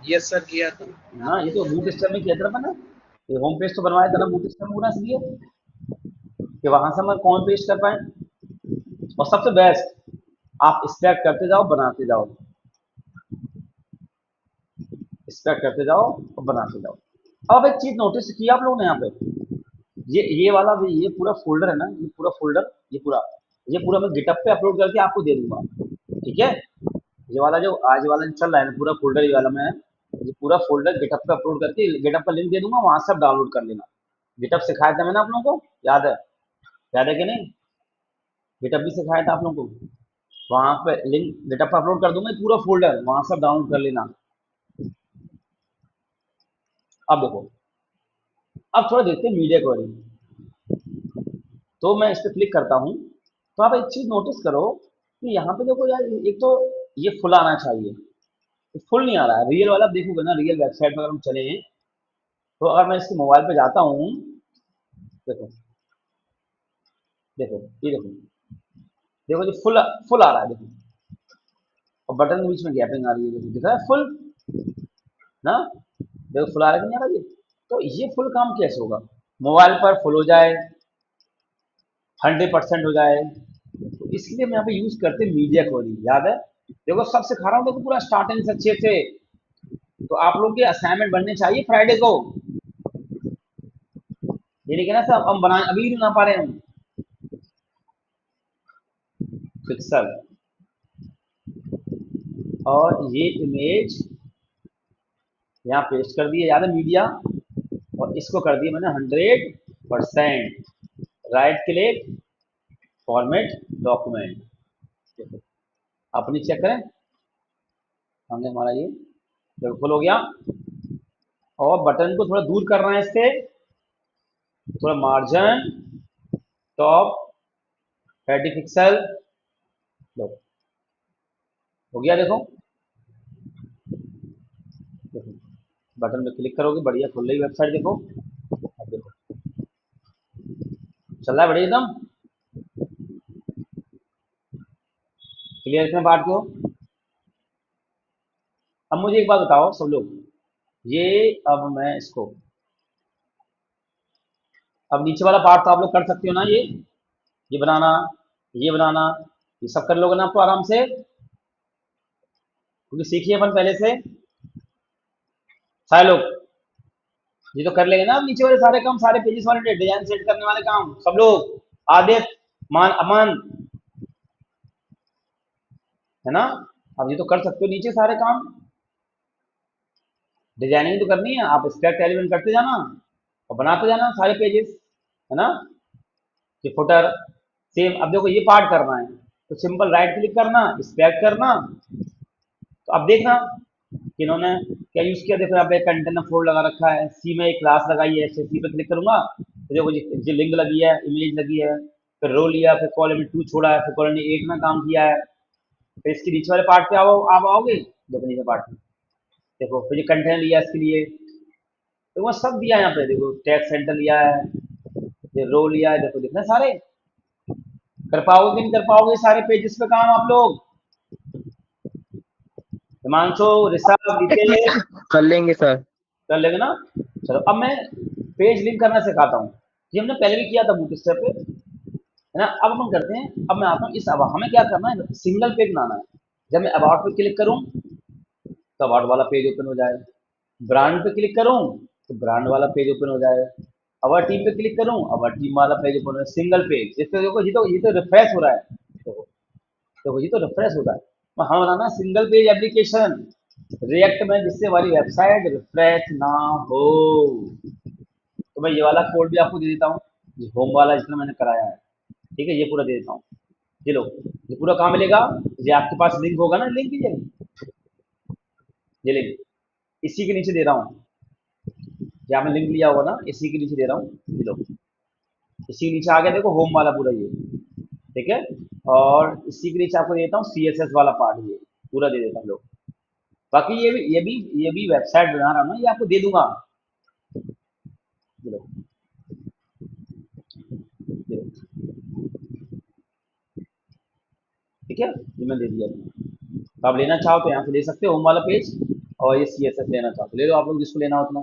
यस सर किया था। हाँ, ये तो बूट स्टेम में किया था मैंने। ये होम पेज तो बनवाया था ना बूट स्टेम पूरा, इसलिए कि वहां से हम कौन पेस्ट कर पाए। और सबसे बेस्ट, आप स्टैक करते जाओ बनाते जाओ, स्टैक करते जाओ और बनाते जाओ। अब एक चीज नोटिस की आप लोगों ने यहाँ पे, ये वाला भी, ये पूरा फोल्डर है ना, ये पूरा फोल्डर, ये पूरा मैं गिटअप पे अपलोड करके आपको दे दूंगा, ठीक है। ये वाला जो आज वाला जो चल रहा है ना पूरा फोल्डर, ये वाला मैं ये पूरा फोल्डर गिटअप पे अपलोड करके गिटअप का लिंक दे दूंगा, वहां से आप डाउनलोड कर लेना। गिटअप सिखाया था मैंने आप लोगों को, याद है कि नहीं? गिटअप भी सिखाया था आप लोगों को, वहां पे लिंक गिटअप पे अपलोड कर दूंगा, ये पूरा फोल्डर वहां से आप डाउनलोड कर लेना। अब देखो, अब थोड़ा देखते हैं मीडिया क्वेरी। तो मैं इस पर क्लिक करता हूँ, तो आप एक चीज नोटिस करो कि यहाँ पे देखो यार, एक तो ये फुल आना चाहिए, फुल नहीं आ रहा है। रियल वाला आप देखोगे ना, रियल वेबसाइट पर अगर हम चले, तो अगर मैं इसके मोबाइल पे जाता हूँ, देखो देखो ये देखो, देखो जो फुल फुल आ रहा है देखो, और बटन के बीच में गैपिंग आ रही है, देखो दिख रहा है फुल ना, देखो फुल आ रहा है कि नहीं आ रहा ये। तो ये फुल काम कैसे होगा? मोबाइल पर फुल हो जाए, 100% हो जाए, तो इसलिए हम यहाँ पे यूज करते हैं मीडिया क्वेरी, याद है? देखो सब सिखा रहा हूँ, देखो पूरा स्टार्टिंग से अच्छे से। तो आप लोग के असाइनमेंट बनने चाहिए फ्राइडे को, ये नहीं कहना सर हम बना अभी नहीं बना पा रहे हैं हम। पिक्सल, और ये इमेज यहाँ पेस्ट कर दिए, याद है मीडिया, और इसको कर दिया मैंने 100%। राइट क्लिक, फॉर्मेट डॉक्यूमेंट, अपनी चेक करें, हमने हमारा ये बिल्कुल हो गया। और बटन को थोड़ा दूर करना है इससे, थोड़ा मार्जिन टॉप 30 पिक्सल, लो हो गया। देखो देखो, बटन पे क्लिक करोगे बढ़िया खुल रही वेबसाइट, देखो अब देखो चल रहा है बढ़िया एकदम क्लियर। इतने बात को अब मुझे एक बात बताओ सब लोग, ये अब मैं इसको, अब नीचे वाला पार्ट तो आप लोग कर सकते हो ना, ये बनाना, ये बनाना, ये सब कर लोगे ना आप तो आराम से, क्योंकि सीखिए अपन पहले से सारे लोग। ये तो कर लेंगे ना अब नीचे वाले सारे काम, सारे पेजेस वाले डिजाइन सेट करने वाले काम सब लोग, आदित्य, मान, अमन, है ना। अब ये तो कर सकते हो नीचे सारे काम, डिजाइनिंग तो करनी है, आप स्ट्रक्ट एलिमेंट करते जाना और बनाते जाना सारे पेजेस, है ना। ये फुटर सेम, अब देखो ये पार्ट करना है तो सिंपल राइट क्लिक करना, इंस्पेक्ट करना। तो अब देखना कि इन्होंने क्या यूज किया, देखो यहाँ पे कंटेनर फोल्ड लगा रखा है, सी में एक क्लास लगाई है, सी पे क्लिक करूंगा तो देखो जी लिंक लगी है, इमेज लगी है, फिर रो लिया, फिर कॉलम 2 छोड़ा है, फिर कॉलम 8 में काम किया है। फिर इसके नीचे वाले पार्ट पे आओ, आप आओगे, देखो नीचे पार्ट में देखो, फिर ये कंटेनर लिया इसके लिए, तो वो सब दिया है यहाँ पे, देखो टैग सेंटर लिया है, ये रो लिया है, देखो दिखना सारे। कर पाओगे कि नहीं कर पाओगे सारे पेजेस पे काम आप लोग? हिमांशु, ऋषभ, रितेश, कर लेंगे सर। कर लेंगे ना। चलो अब मैं पेज लिंक करना सिखाता हूँ, ये हमने पहले भी किया था बूट स्टेप पे, है ना। अब अपन करते हैं, अब मैं आता हूँ इस, अब हमें क्या करना है, सिंगल पेज बनाना है। जब मैं अबाउट पे क्लिक करूँ तो अबाउट वाला पेज ओपन हो जाए, ब्रांड पे क्लिक करूँ तो ब्रांड वाला पेज ओपन हो जाए, अवर टीम पे क्लिक करूँ अवर टीम वाला पेज ओपन हो जाए, सिंगल पेज। इससे देखो ये तो रिफ्रेश हो रहा है, देखो देखो ये तो रिफ्रेश होता है। तो हमें बनाना सिंगल पेज एप्लीकेशन रिएक्ट में, जिससे हमारी वेबसाइट रिफ्रेश ना हो। तो मैं ये वाला कोड भी आपको दे देता हूँ, ये होम वाला जितना मैंने कराया है, ठीक है, ये पूरा दे देता हूँ। ये लो, ये पूरा कहाँ मिलेगा, ये आपके पास लिंक होगा ना, लिंक ये लिंक इसी के नीचे दे रहा हूँ, ये आपने लिंक लिया होगा ना, इसी के नीचे दे रहा हूँ, ये लो, इसी के नीचे आ गया, देखो होम वाला पूरा ये, ठीक है। और इसी के नीचे आपको देता हूँ सी एस एस वाला पार्ट, ये पूरा दे देता हूँ लोग। बाकी ये भी वेबसाइट बना रहा हूँ ना, ये आपको दे दूंगा, ये लो, ये लो, ठीक है, ये मैं दे दिया आपको। तो आप लेना चाहो तो यहाँ से ले सकते हो होम वाला पेज, और ये सी एस एस लेना चाहो तो ले लो आप लोग, जिसको लेना हो उतना,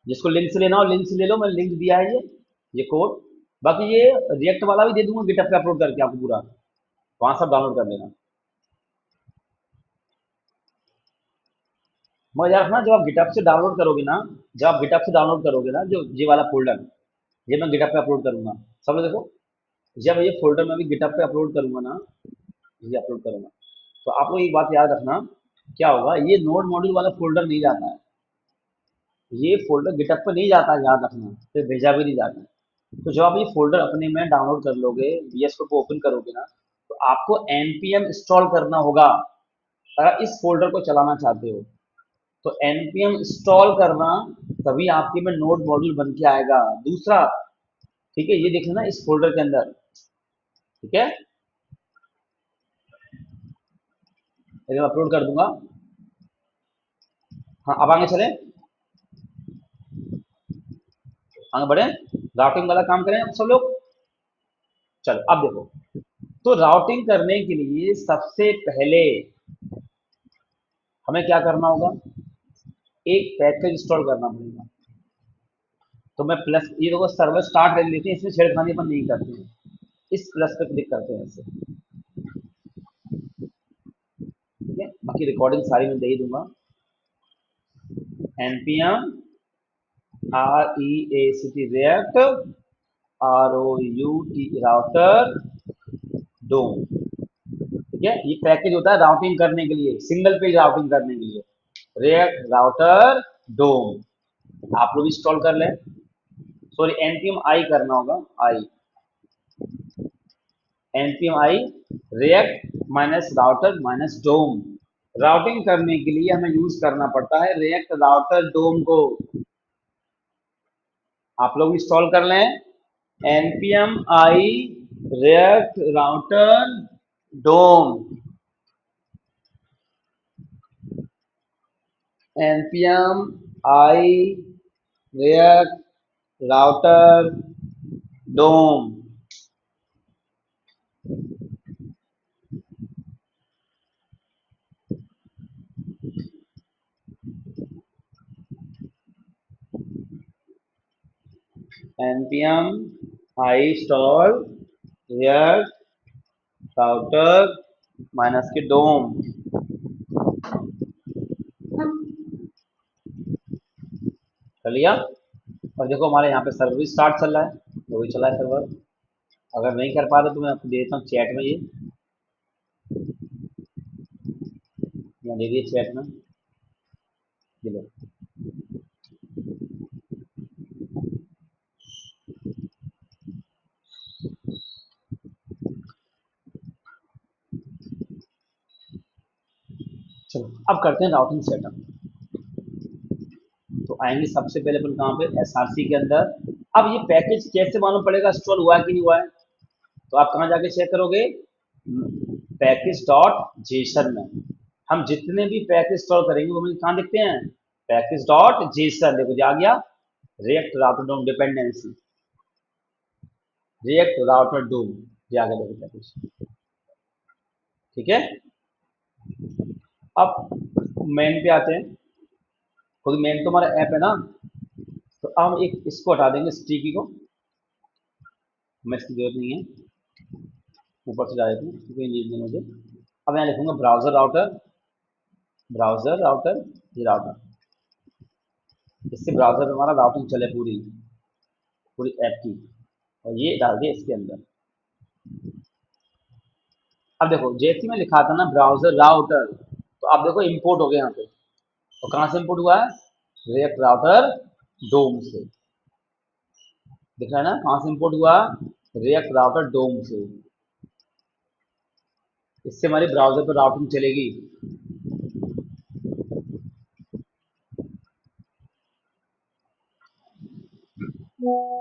जिसको लिंक से लेना हो लिंक से ले लो, मैंने लिंक दिया है ये कोड। बाकी ये रिएक्ट वाला भी दे दूंगा गिटहब पे अपलोड करके आपको पूरा, वहां सब डाउनलोड कर लेना। मगर यार ना, जब आप गिटहब से डाउनलोड करोगे ना, जब आप गिटहब से डाउनलोड करोगे ना, जो ये वाला फोल्डर, ये मैं गिटहब पे अपलोड करूंगा, सब लोग देखो, जब ये फोल्डर मैं भी गिटहब पे अपलोड करूंगा ना, ये अपलोड करूंगा, तो आप लोग एक बात याद रखना, क्या होगा, ये नोड मॉड्यूल वाला फोल्डर नहीं जाता है, ये फोल्डर गिटहब पे नहीं जाता है, याद रखना, फिर भेजा भी नहीं जाता है। तो जब आप ये फोल्डर अपने में डाउनलोड कर लोगे, वीएस कोड को ओपन करोगे ना, तो आपको npm इंस्टॉल करना होगा, अगर इस फोल्डर को चलाना चाहते हो तो npm इंस्टॉल करना, तभी आपके में नोड मॉड्यूल बन के आएगा दूसरा, ठीक है, ये देख लेना इस फोल्डर के अंदर, ठीक है, ये मैं अपलोड कर दूंगा। हाँ अब आगे चले, आगे बढ़े, राउटिंग वाला काम करें अब सब लोग। चलो अब देखो, तो राउटिंग करने के लिए सबसे पहले हमें क्या करना होगा, एक पैकेज इंस्टॉल करना पड़ेगा। तो मैं प्लस, ये देखो सर्वर स्टार्ट कर लेते हैं, इसमें छेड़खानी अपन नहीं करते हैं, इस प्लस पे क्लिक करते हैं ऐसे, ठीक है, बाकी रिकॉर्डिंग सारी मैं दे ही दूंगा। npm react react राउटर डोम, ठीक है, ये पैकेज होता है राउटिंग करने के लिए, सिंगल पेज राउटिंग करने के लिए, रिएक्ट राउटर डोम आप लोग इंस्टॉल कर लें। सॉरी npm आई करना होगा, I, npm I react minus router minus DOM, routing करने के लिए हमें यूज करना पड़ता है रिएक्ट राउटर डोम को, आप लोग इंस्टॉल कर लें, npm I react router DOM, npm I react router DOM, npm install react router minus के डोम कर लिया। और देखो हमारे यहाँ पे सर्वर भी स्टार्ट चल रहा है, वो भी चला है सर्वर। अगर नहीं कर पा रहे तो मैं आपको दे देता हूँ चैट में, ये यहाँ दे दिए चैट में, ये लो। चलो अब करते हैं राउटिंग सेटअप। तो आएंगे सबसे पहले अपन कहाँ पे, एसआरसी के अंदर। अब ये पैकेज कैसे मालूम पड़ेगा इंस्टॉल हुआ है कि नहीं हुआ है, तो आप कहाँ जाके चेक करोगे, पैकेज डॉट जेसन में। हम जितने भी पैकेज इंस्टॉल करेंगे वो मुझे कहाँ दिखते हैं, पैकेज डॉट जेसन। देखो ये आ गया, रिएक्ट राउटर डोम डिपेंडेंसी, रिएक्ट राउटर डोम, ये आ गया देखो पैकेज। ठीक है, अब मेन पे आते हैं। क्योंकि मेन तो हमारा ऐप है ना, तो हम एक इसको हटा देंगे स्टिकी को, हमें इसकी जरूरत नहीं है। ऊपर से जा देते हैं क्योंकि नीड नहीं मुझे। अब यहाँ लिखूंगा ब्राउजर राउटर, ब्राउजर राउटर, ये राउटर। इससे ब्राउजर में हमारा राउटिंग चले पूरी पूरी ऐप की। और ये डाल दिया इसके अंदर। अब देखो जैसे मैं लिखा था ना ब्राउजर राउटर, तो आप देखो इंपोर्ट हो गया यहाँ पे। तो कहाँ से इंपोर्ट हुआ है, रिएक्ट राउटर डोम से। दिख रहा है ना कहाँ से इंपोर्ट हुआ, रिएक्ट राउटर डोम से। इससे हमारी ब्राउजर पर राउटिंग चलेगी।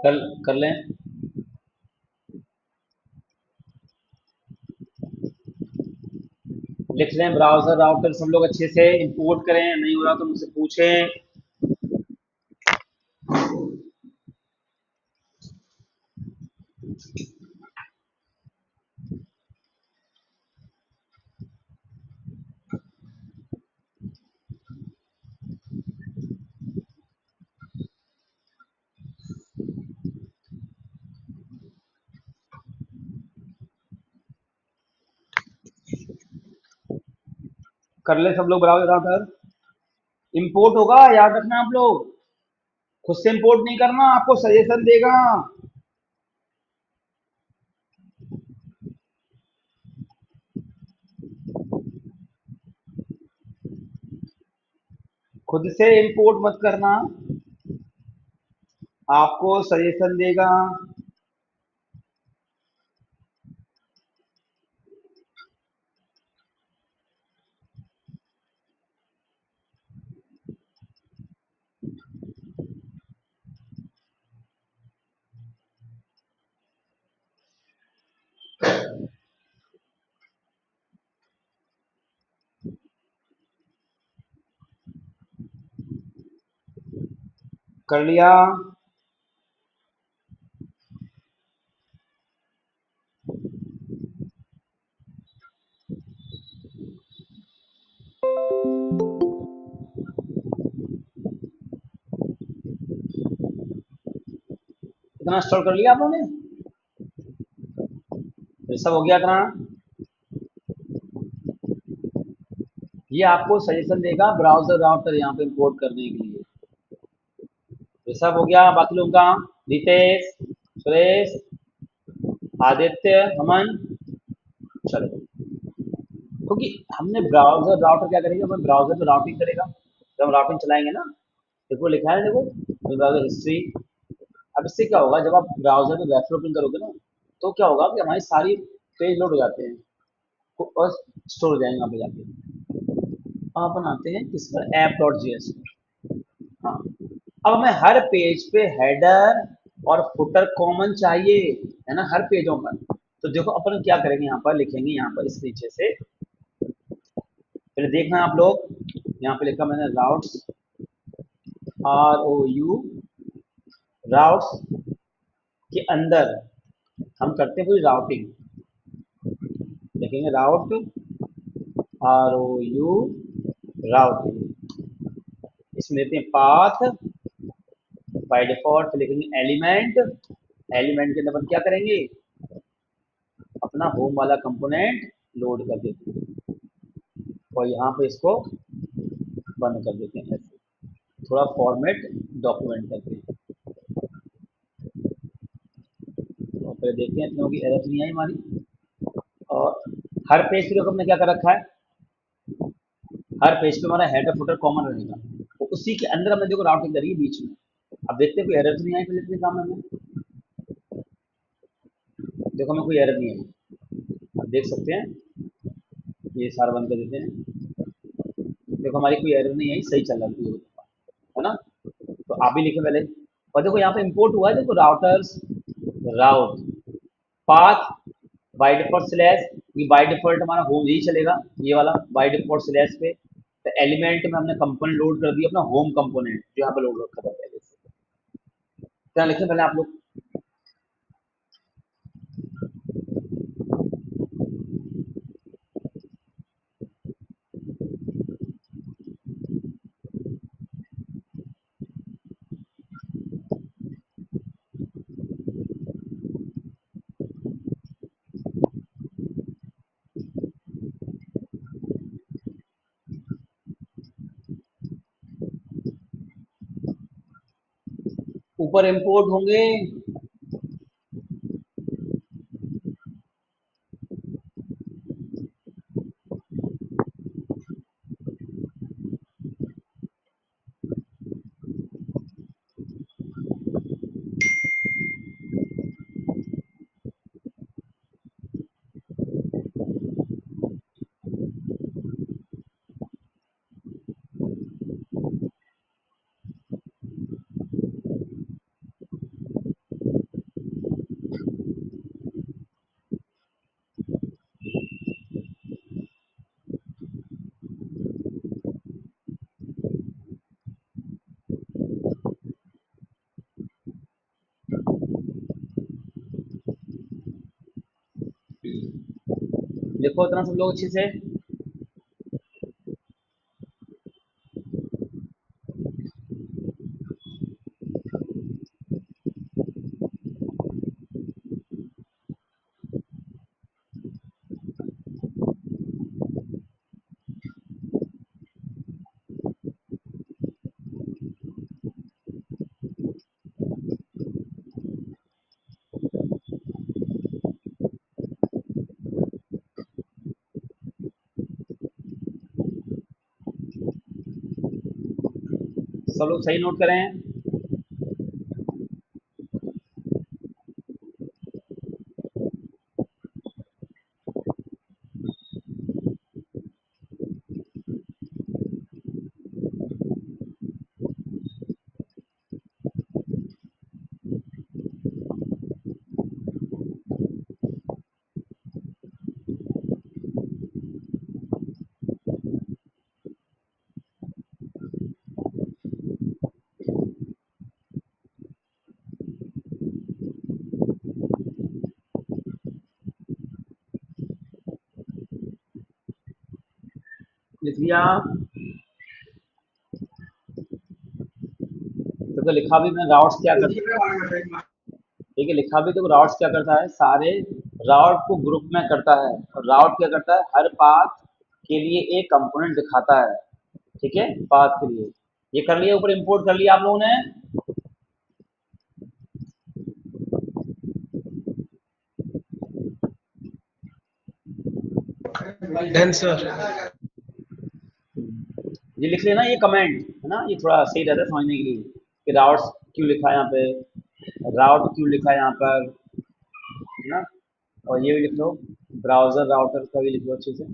कर कर लें। लिख लें ब्राउजर राउटर सब लोग अच्छे से, इंपोर्ट करें, नहीं हो रहा तो मुझसे पूछें। कर ले सब लोग ब्राउजर राउटर। इंपोर्ट होगा, याद रखना आप लोग, खुद से इंपोर्ट नहीं करना, आपको सजेशन देगा। खुद से इंपोर्ट मत करना, आपको सजेशन देगा। कर लिया। इतना इंस्टॉल कर लिया आप लोगों ने, ये सब हो गया इतना। ये आपको सजेशन देगा ब्राउजर राउटर यहाँ पे इंपोर्ट करने के लिए। ये सब हो गया। बाकी लोगों का, रितेश, सुरेश, आदित्य, अमन, चलो। क्योंकि हमने ब्राउजर राउटर क्या करेगा, हमें ब्राउजर पे राउटिंग करेगा, जब हम राउटिंग चलाएंगे ना। देखो लिखा है, देखो ब्राउजर हिस्ट्री। अब इससे क्या होगा, जब आप ब्राउजर में वेब ओपन करोगे ना, तो क्या होगा कि हमारी सारी पेज लोड हो जाते हैं, और स्टोर हो जाएंगे वहाँ पे जाके। अब अपन आते हैं किस पर, ऐप डॉट जी एस। हाँ, अब हमें हर पेज पे हेडर और फुटर कॉमन चाहिए, है ना, हर पेजों पर। तो देखो अपन क्या करेंगे, यहाँ पर लिखेंगे, यहाँ पर इस नीचे से, पहले देखना आप लोग, यहाँ पे लिखा मैंने राउट्स, ROU, राउट्स के अंदर हम करते हैं पूरी राउटिंग। लिखेंगे राउट, ROU, राउटिंग। इसमें देते हैं पाथ बाय डिफॉल्ट लिखेंगे एलिमेंट, एलिमेंट के अंदर अपन क्या करेंगे, अपना होम वाला कंपोनेंट लोड कर देते हैं और यहाँ पे इसको बंद कर देते हैं ऐसे, थोड़ा फॉर्मेट डॉक्यूमेंट करते हैं और फिर देखते हैं क्योंकि एरर नहीं आई हमारी। और हर पेज पे देखो हमने क्या कर रखा है, हर पेज पे हमारा हेडर फुटर कॉमन रहेगा, तो उसी के अंदर हमने देखो राउटिंग करी है बीच में। अब देखते हैं कोई एरर नहीं आई पहले इतने काम में, देखो हमें कोई एरर नहीं आई। अब देख सकते हैं, ये सारा बंद कर देते हैं, देखो हमारी कोई एरर नहीं आई, सही चल रहा है ना। तो आप भी लिखे पहले, और देखो यहाँ पे इंपोर्ट हुआ है, देखो routers route path by default slash, ये बाय डिफॉल्ट हमारा होम यही चलेगा, ये वाला बाय डिफॉल्ट स्लैश पे। तो एलिमेंट में हमने कंपोनेंट लोड कर दिया अपना होम कंपोनेंट जो यहाँ पे लोड रखा था पहले से। क्या लिखे पहले आप लोग, ऊपर इंपोर्ट होंगे। देखो इतना सब लोग अच्छे से, सब लोग सही नोट करें। लिख लिया, तो लिखा भी मैं राउट्स क्या करता है, ठीक है, लिखा भी तो राउट्स क्या करता है, सारे राउट को ग्रुप में करता है, और राउट क्या करता है, हर पाथ के लिए एक कंपोनेंट दिखाता है, ठीक है, पाथ के लिए। ये कर लिया, ऊपर इंपोर्ट कर लिया आप लोगों ने। Done sir. ये लिख लेना, ये कमेंट है ना, ये थोड़ा सही रहता है समझने के लिए कि राउट्स क्यों लिखा है यहाँ पे, राउट क्यों लिखा है यहाँ पर, है ना। और ये भी लिख लो, ब्राउजर राउटर का भी लिख लो अच्छे से।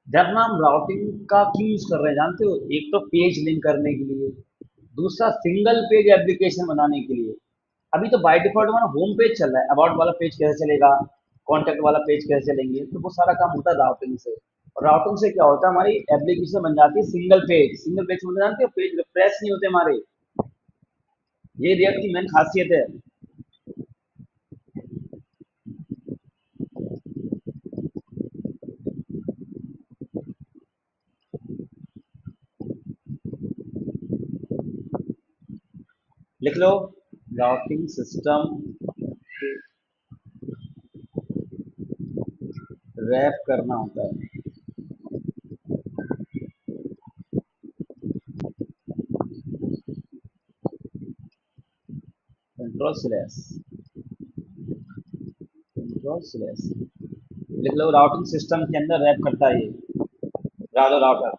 जब ना हम राउटिंग का क्यों यूज कर रहे हैं जानते हो, एक तो पेज लिंक करने के लिए, दूसरा सिंगल पेज एप्लीकेशन बनाने के लिए। अभी तो बाय डिफॉल्ट हमारा होम पेज चल रहा है, अबाउट वाला पेज कैसे चलेगा, कॉन्टैक्ट वाला पेज कैसे चलेंगे, तो वो सारा काम होता है राउटिंग से। और राउटिंग से क्या होता है, हमारी एप्लीकेशन बन जाती है सिंगल पेज, सिंगल पेज मतलब जानते हो, पेज रिफ्रेश नहीं होते हमारे, ये रिएक्ट की मेन खासियत है। लिख लो, राउटिंग सिस्टम रैप करना होता है। कंट्रोल स्लैश, कंट्रोल स्लैश लिख लो, राउटिंग सिस्टम के अंदर रैप करता है ये राउटर।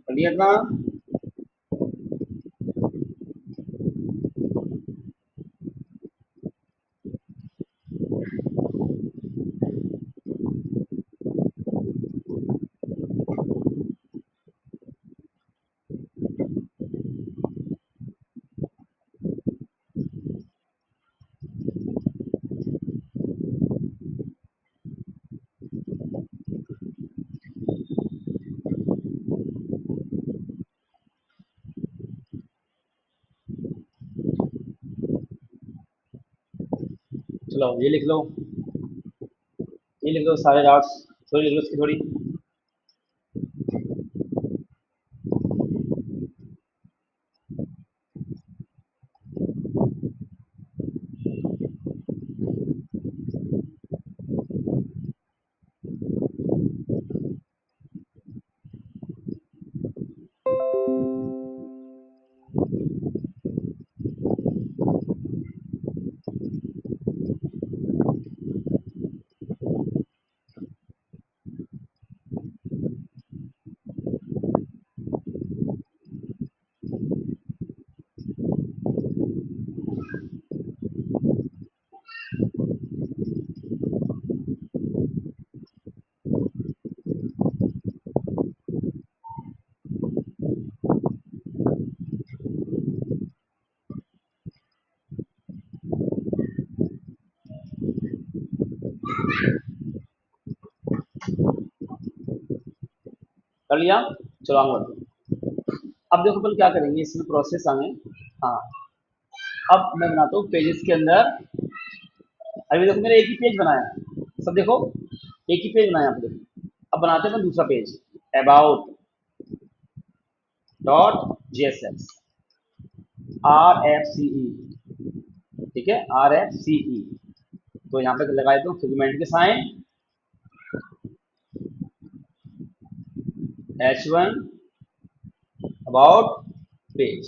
क्लियर ना? चलो ये लिख लो सारे राउट्स, थोड़ी लिख लो इसकी थोड़ी। कर लिया? चलो आगे बढ़ते हैं। अब देखो अपन क्या करेंगे इसमें, प्रोसेस आगे। हाँ, अब मैं बनाता हूँ पेजेस के अंदर। अभी देखो मैंने एक ही पेज बनाया है, सब देखो एक ही पेज बनाया, आप देखो। अब बनाते हैं अपन दूसरा page, about dot JSX, R F C E. ठीक है, आर एफ सी ई। तो यहाँ पे लगा देता हूँ सेगमेंट के साइन, H1 अबाउट पेज।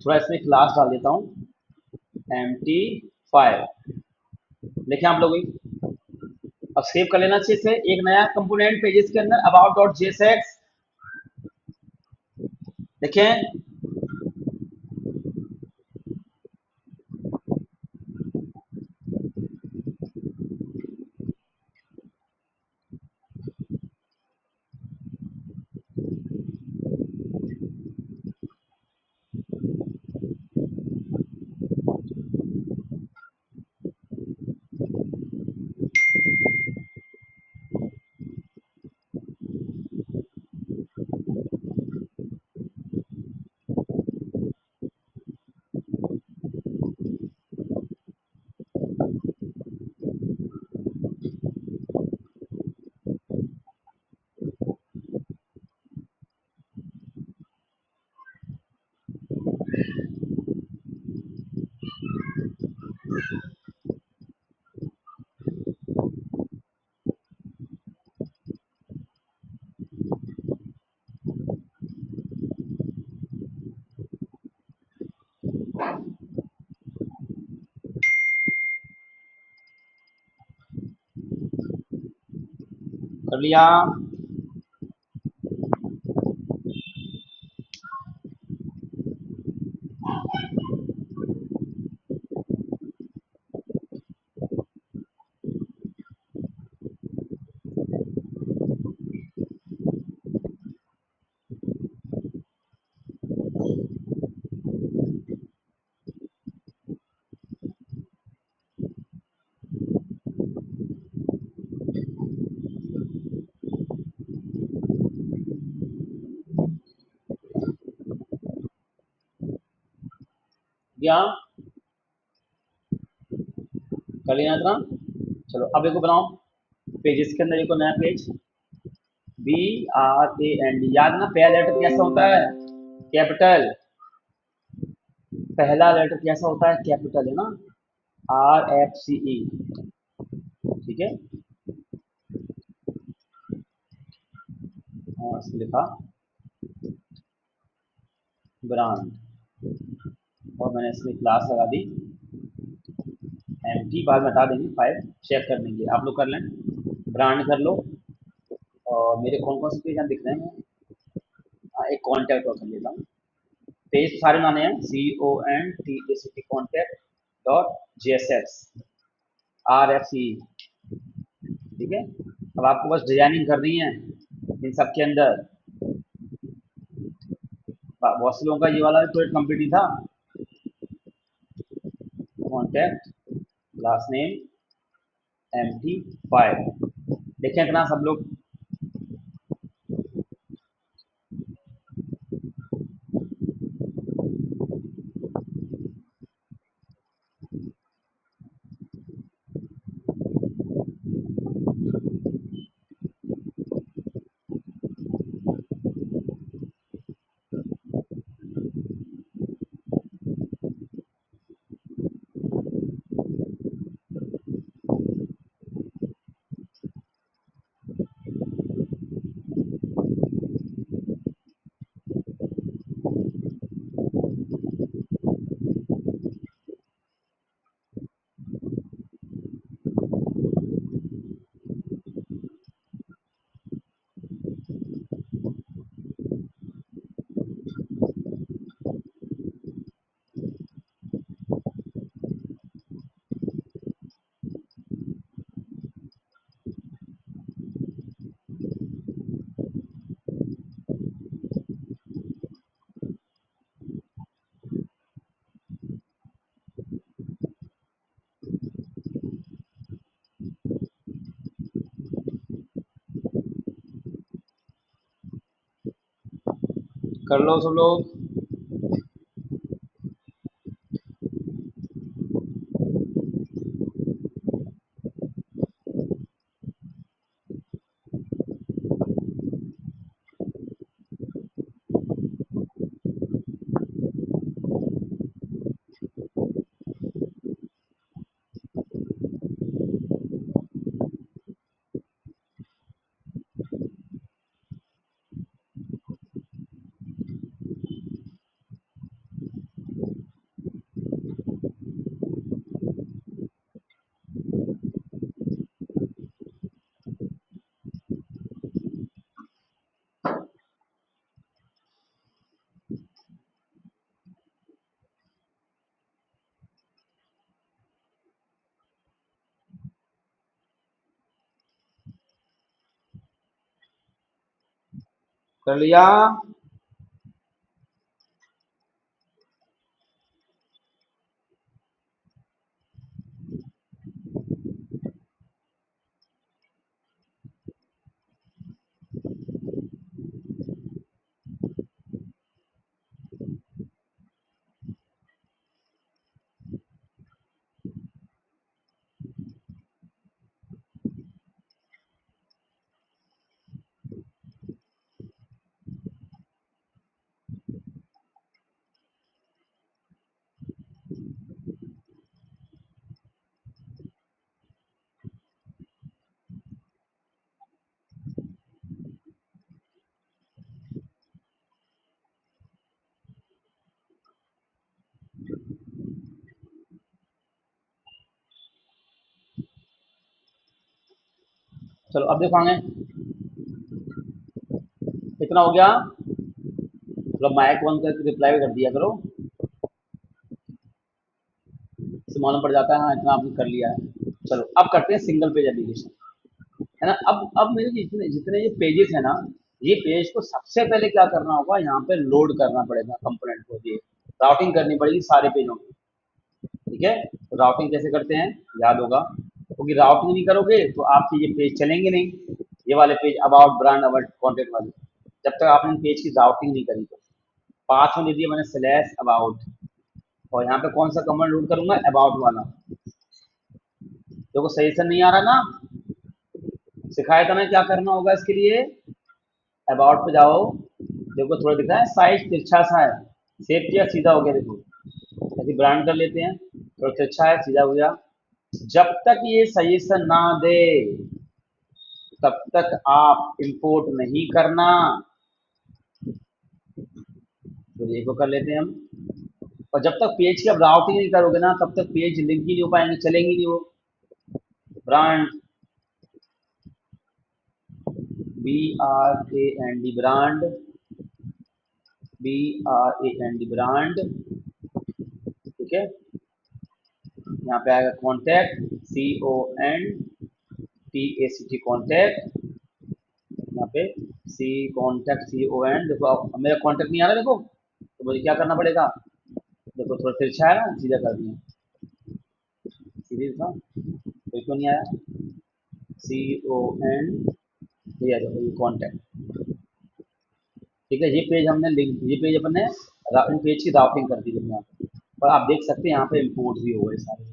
थोड़ा इसमें क्लास डाल देता हूँ, MT5। देखें आप लोग, अब सेव कर लेना अच्छे से एक नया कंपोनेंट पेजेस के अंदर, अबाउट डॉट जेएसएक्स। देखें, कर लिया। या कर लिया इतना। चलो अब देखो बनाओ पेजेस के अंदर एक नया पेज। BRAND, याद ना पहला लेटर कैसा होता है, कैपिटल। पहला लेटर कैसा होता है, कैपिटल है ना, RFCE। ठीक है, और इसमें लिखा ब्रांड, और मैंने इसमें क्लास लगा दी एम्प्टी, बाद में हटा देंगे, फाइल चेक कर लेंगे, आप लोग कर लें। ब्रांड कर लो। और मेरे कौन कौन से पेज यहाँ दिख रहे हैं, एक कॉन्टैक्ट और कर लेता हूँ। पेज सारे बनाने हैं, CONTACT contact dot JSX RFC। ठीक है, अब आपको बस डिजाइनिंग करनी है इन सब के अंदर। बहुत से लोगों का ये वाला भी प्रोजेक्ट कंप्लीट ही था। Contact, last name, empty, file. देखें इतना सब लोग। कर लो सब लोग। कर लिया। चलो अब देखो आगे। कितना हो गया? मतलब माइक बंद करके रिप्लाई कर दिया करो, इससे मालूम पड़ जाता है हाँ इतना आपने कर लिया है। चलो अब करते हैं सिंगल पेज एप्लीकेशन, है ना। अब मेरे जितने जितने ये पेजेस है ना, ये पेज को सबसे पहले क्या करना होगा, यहाँ पे लोड करना पड़ेगा कंपोनेंट को, ये राउटिंग करनी पड़ेगी सारे पेजों की। ठीक है, तो राउटिंग कैसे करते हैं याद होगा, क्योंकि राउटिंग नहीं करोगे तो आपके ये पेज चलेंगे नहीं, ये वाले page about brand about contact वाले, जब तक आपने पेज की राउटिंग नहीं करी। तो पास में दे दिया मैंने स्लैश अबाउट, और यहाँ पे कौन सा कमांड लोड करूंगा, अबाउट वाला। देखो सही से नहीं आ रहा ना, सिखाया था मैं क्या करना होगा इसके लिए। अबाउट पे जाओ, देखो थोड़ा दिख रहा है साइज तिरछा सा है, सेव किया सीधा हो गया, देखो ऐसे ब्रांड कर लेते हैं, थोड़ा तिरछा है सीधा हो गया। जब तक ये सजेशन ना दे तब तक आप इंपोर्ट नहीं करना। तो ये को कर लेते हैं हम, और जब तक पेज की आप राउटिंग नहीं करोगे ना तब तक पेज लिंक ही नहीं हो पाएंगे, चलेंगे नहीं वो। Brand, BRAND brand, BRAND brand, ठीक है। यहाँ पे आएगा कॉन्टैक्ट, CONTACT कॉन्टैक्ट, यहाँ पे CONTACT, देखो अब मेरा कॉन्टैक्ट नहीं आ रहा, देखो तो मुझे क्या करना पड़ेगा, देखो थोड़ा तिरछा है ना, सीधा कर दिया, सीधे था तो क्यों नहीं आया, CON, ये देखो ये कॉन्टैक्ट। ठीक है, ये पेज हमने लिंक, ये पेज अपन ने पेज की राउटिंग कर दी है यहाँ पे, और आप देख सकते हैं यहाँ पे इम्पोर्ट भी हो गए सारे।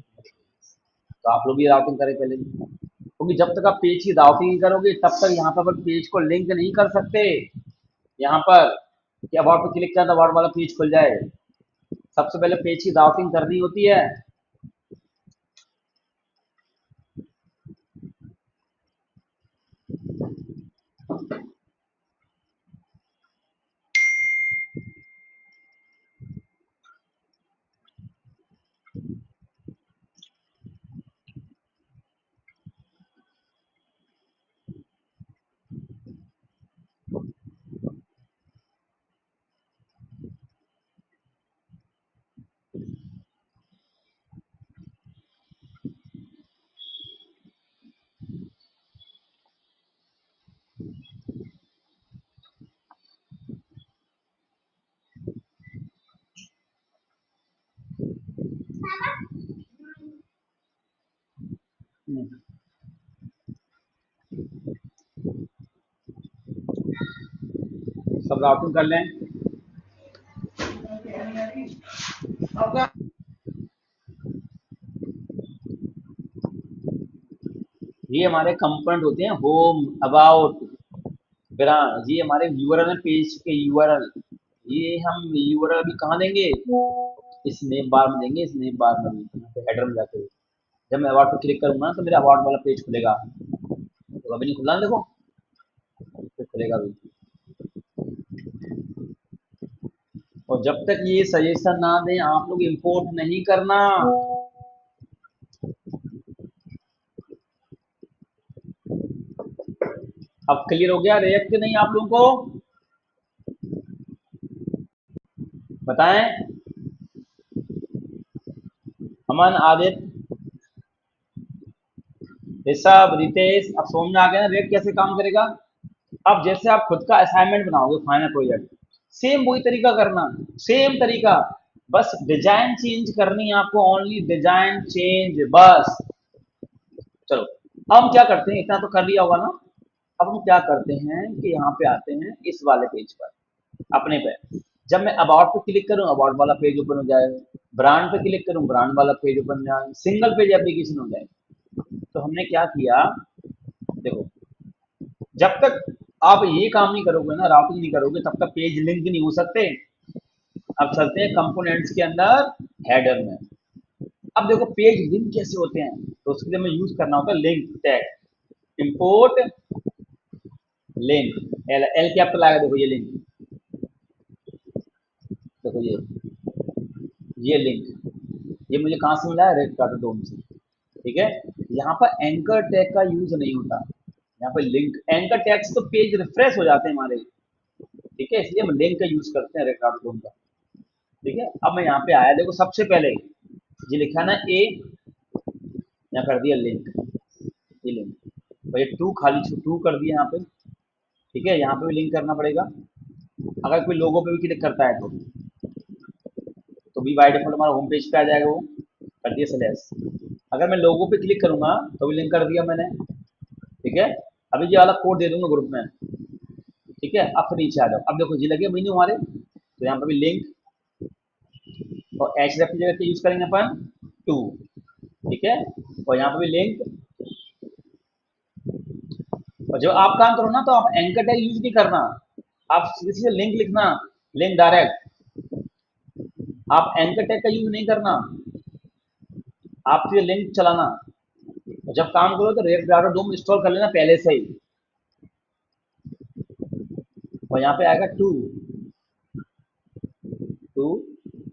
तो आप लोग भी राउटिंग करें पहले, क्योंकि जब तक आप पेज की राउटिंग नहीं करोगे तब तक यहाँ पर अपन पेज को लिंक नहीं कर सकते। यहाँ पर कि अबाउट पे क्लिक करें तो अबाउट वाला पेज खुल जाए, सबसे पहले पेज की राउटिंग करनी होती है। सब राउटिंग कर लें। ये हमारे कंपोनेंट होते हैं, होम, अबाउट, ब्रांड, ये हमारे यूआरएल है, पेज के यूआरएल। ये हम यूआरएल अभी कहाँ देंगे, इस नेम बार में देंगे, इस नेम बार में देंगे, हेडर में जाके जब मैं अवार्ड पर क्लिक करूंगा ना तो मेरा अवार्ड वाला पेज खुलेगा, तो अभी नहीं खुला ना, देखो फिर खुलेगा अभी। और जब तक ये सजेशन ना दें आप लोग इंपोर्ट नहीं करना। अब क्लियर हो गया रिएक्ट नहीं आप लोगों को, बताएं। अमन, आदित्य, ऋषभ, रितेश, अब समझ में आ गया ना रिएक्ट कैसे काम करेगा। अब जैसे आप खुद का असाइनमेंट बनाओगे फाइनल प्रोजेक्ट, सेम वही तरीका करना, सेम तरीका, बस डिजाइन चेंज करनी है आपको, ओनली डिजाइन चेंज बस। चलो अब हम क्या करते हैं, इतना तो कर लिया होगा ना। अब हम क्या करते हैं कि यहाँ पे आते हैं इस वाले पेज पर, अपने पे, जब मैं अबाउट पे क्लिक करूँ अबाउट वाला पेज ओपन हो जाए, ब्रांड पे क्लिक करूँ ब्रांड वाला पेज ओपन हो जाए, सिंगल पेज एप्लीकेशन हो जाए। तो हमने क्या किया, देखो जब तक आप ये काम नहीं करोगे ना, राउटिंग नहीं करोगे, तब तक पेज लिंक नहीं हो सकते। अब चलते हैं कंपोनेंट्स के अंदर, हेडर में। अब देखो पेज लिंक कैसे होते हैं, तो उसके लिए हमें यूज करना होगा link tag, import link, L L capital आएगा, देखो ये लिंक, देखो ये लिंक, ये मुझे कहाँ से मिला है, रेड कार्ड डोम से। ठीक है, यहाँ पर एंकर टैग का यूज नहीं होता, यहाँ पर लिंक, एंकर टैग से तो पेज रिफ्रेश हो जाते हैं हमारे, ठीक है, इसलिए हम लिंक का यूज करते हैं रेक्टाडोम का। ठीक है, अब मैं यहाँ पे आया, देखो सबसे पहले ये लिखा ना ए, यहाँ कर दिया लिंक, ये लिंक, और ये टू खाली टू कर दिया यहाँ पे। ठीक है, यहाँ पे भी लिंक करना पड़ेगा। अगर कोई लोगो पे भी क्लिक करता है तो भी बाय डिफॉल्ट हमारा होम पेज पे आ जाएगा, वो कर दिया स्लैश। अगर मैं लोगो पे क्लिक करूंगा तो भी लिंक कर दिया मैंने। ठीक है, अभी ये वाला कोड दे दूंगा ग्रुप में। ठीक है, अब फिर नीचे आ जाओ, अब देखो जी लगे मीनू हमारे, तो यहाँ पे भी लिंक, और एच रेफ की जगह क्या यूज करेंगे अपन, टू। ठीक है, और यहाँ पे भी लिंक। और जब आप काम करो ना तो आप एंकर टैग यूज नहीं करना, आप सीधे सीधे लिंक लिखना, लिंक डायरेक्ट। आप एंकर टैग का यूज नहीं करना, आप सीधे लिंक चलाना। और जब काम करो तो रेक्टाडोम इंस्टॉल कर लेना पहले से ही, और यहाँ पे आएगा टू टू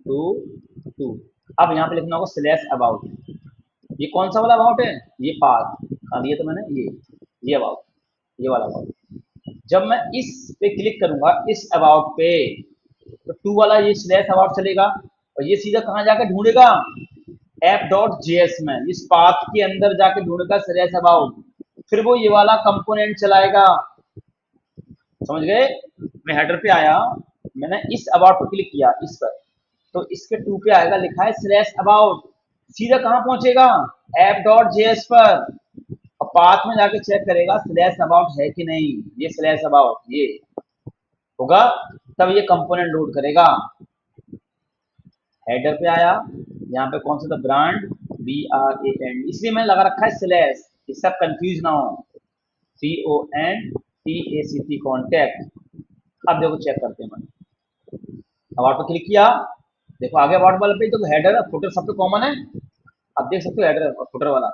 टू टू। अब यहाँ पे लिखना होगा स्लैश अबाउट। ये कौन सा वाला अबाउट है, ये पाथ कहा दिया तो मैंने, ये अबाउट, ये वाला अबाउट। जब मैं इस पे क्लिक करूंगा, इस अबाउट पे, तो टू वाला ये स्लैश अबाउट चलेगा, और ये सीधा कहाँ जाकर ढूंढेगा, ऐप डॉट जेएस में, इस पाथ के अंदर जाके ढूंढेगा स्लैश अबाउट, फिर वो ये वाला कंपोनेंट चलाएगा। समझ गए, मैं हेडर पे आया, मैंने इस अबाउट पर क्लिक किया, इस पर, तो इसके टू पे आएगा लिखा है स्लैश अबाउट, सीधा कहाँ पहुंचेगा, ऐप डॉट जेएस पर, और पाथ में जाके चेक करेगा स्लैश अबाउट है कि नहीं, ये स्लैश अबाउट ये होगा, तब ये कंपोनेंट लोड करेगा। हेडर पे आया, यहाँ पे कौन सा था, ब्रांड, BRAND, इसलिए मैंने लगा रखा है स्लैश, ये सब कंफ्यूज ना हो, CONTACT कॉन्टैक्ट। अब देखो चेक करते हैं, मैंने अबाउट पर क्लिक किया, देखो आगे अबाउट वाले पे तो हेडर फुटर सब पे कॉमन है, आप देख सकते हो हेडर और फुटर वाला।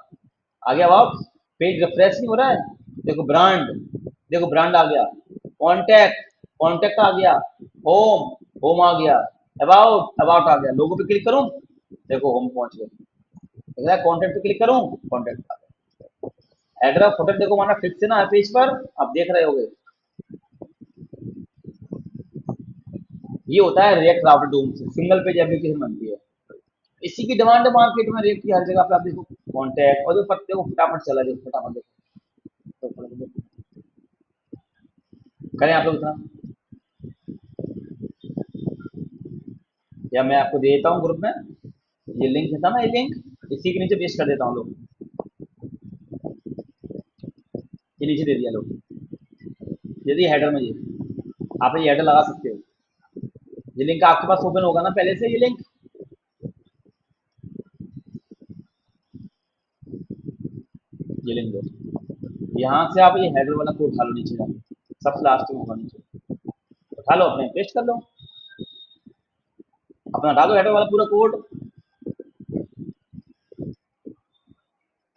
आगे अबाउट, पेज रिफ्रेश नहीं हो रहा है, देखो ब्रांड, देखो ब्रांड आ गया, कॉन्टैक्ट, कॉन्टैक्ट आ गया, होम, होम आ गया, अबाउट, अबाउट आ गया। लोगों पे क्लिक करूं, देखो होम पहुंच गए, देख रहा है, कॉन्टैक्ट पे क्लिक करूं, कॉन्टैक्ट आ गया। हेडर और फुटर देखो हमारा फिक्स है ना पेज पर, आप देख रहे होगे। ये होता है रिएक्ट राउटर डोम से सिंगल पेज एप्लीकेशन बनती है, इसी की डिमांड है मार्केट में, रिएक्ट की हर जगह पे। आप देखो कॉन्टैक्ट, और जो पत्ते को फटाफट चला जाए, फटाफट देखो, करें आप लोग इतना, या मैं आपको दे देता हूँ ग्रुप में, ये लिंक था ना, ये लिंक इसी के नीचे पेस्ट कर देता हूँ लोग, ये नीचे दे दिया लोग, यदि हेडर में, ये आप ये हेडर लगा सकते हो, ये लिंक आपके पास ओपन होगा ना पहले से, ये लिंक, ये लिंक दो, यहाँ से आप ये हेडर वाला कोड उठा लो, नीचे जाओ, सबसे लास्ट में होगा नीचे, उठा लो अपने, पेस्ट कर लो, अपना डालो हेडर वाला पूरा कोड।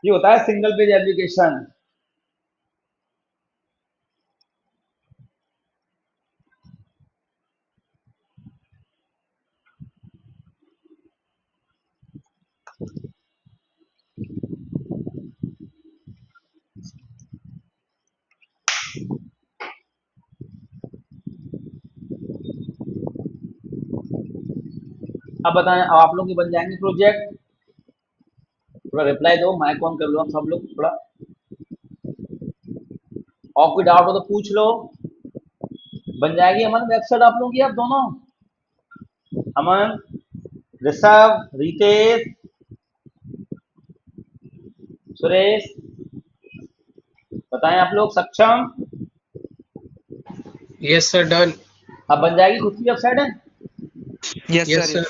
ये होता है सिंगल पेज एप्लीकेशन। अब बताएं, अब आप लोग के बन जाएंगे प्रोजेक्ट, थोड़ा रिप्लाई दो, माइक ऑन कर लो आप सब लोग थोड़ा, और कोई डाउट हो तो पूछ लो। बन जाएगी हमारी वेबसाइट आप लोगों की, आप दोनों, अमन, ऋषभ, रितेश, सुरेश, बताएं आप लोग सक्षम, यस सर, डन। अब बन जाएगी खुद की वेबसाइट है। Yes sir.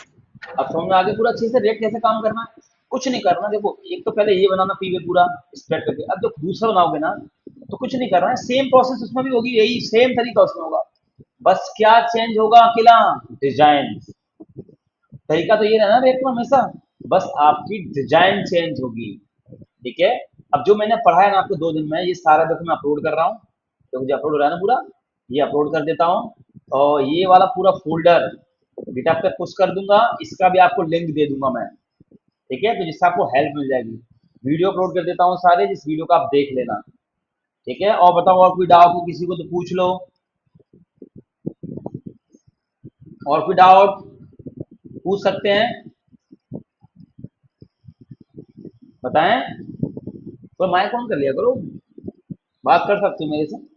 अब समझ में आगे पूरा अच्छे से रेट कैसे काम करना है, कुछ नहीं करना। देखो एक तो पहले ये बनाना पीवे पूरा स्प्रेड करके, अब जब दूसरा बनाओगे ना तो कुछ नहीं करना है, सेम प्रोसेस उसमें भी होगी, यही सेम तरीका उसमें होगा, बस क्या चेंज होगा अकेला, डिजाइन। तरीका तो ये रहना रेट में हमेशा, बस आपकी डिजाइन चेंज होगी। ठीक है, अब जो मैंने पढ़ा है ना आपको 2 दिन में, ये सारा देखो मैं अपलोड कर रहा हूँ, तो मुझे अपलोड हो रहा है ना पूरा, ये अपलोड कर देता हूँ, और ये वाला पूरा फोल्डर गिटहब पे पुश कर दूंगा, इसका भी आपको लिंक दे दूंगा मैं। ठीक है, तो जिससे आपको हेल्प मिल जाएगी। वीडियो अपलोड कर देता हूँ सारे, जिस वीडियो का आप देख लेना। ठीक है, और बताओ और कोई डाउट हो किसी को तो पूछ लो। और कोई डाउट पूछ सकते हैं, बताएं। तो माइक ऑन कर लिया करो, बात कर सकते हो मेरे से।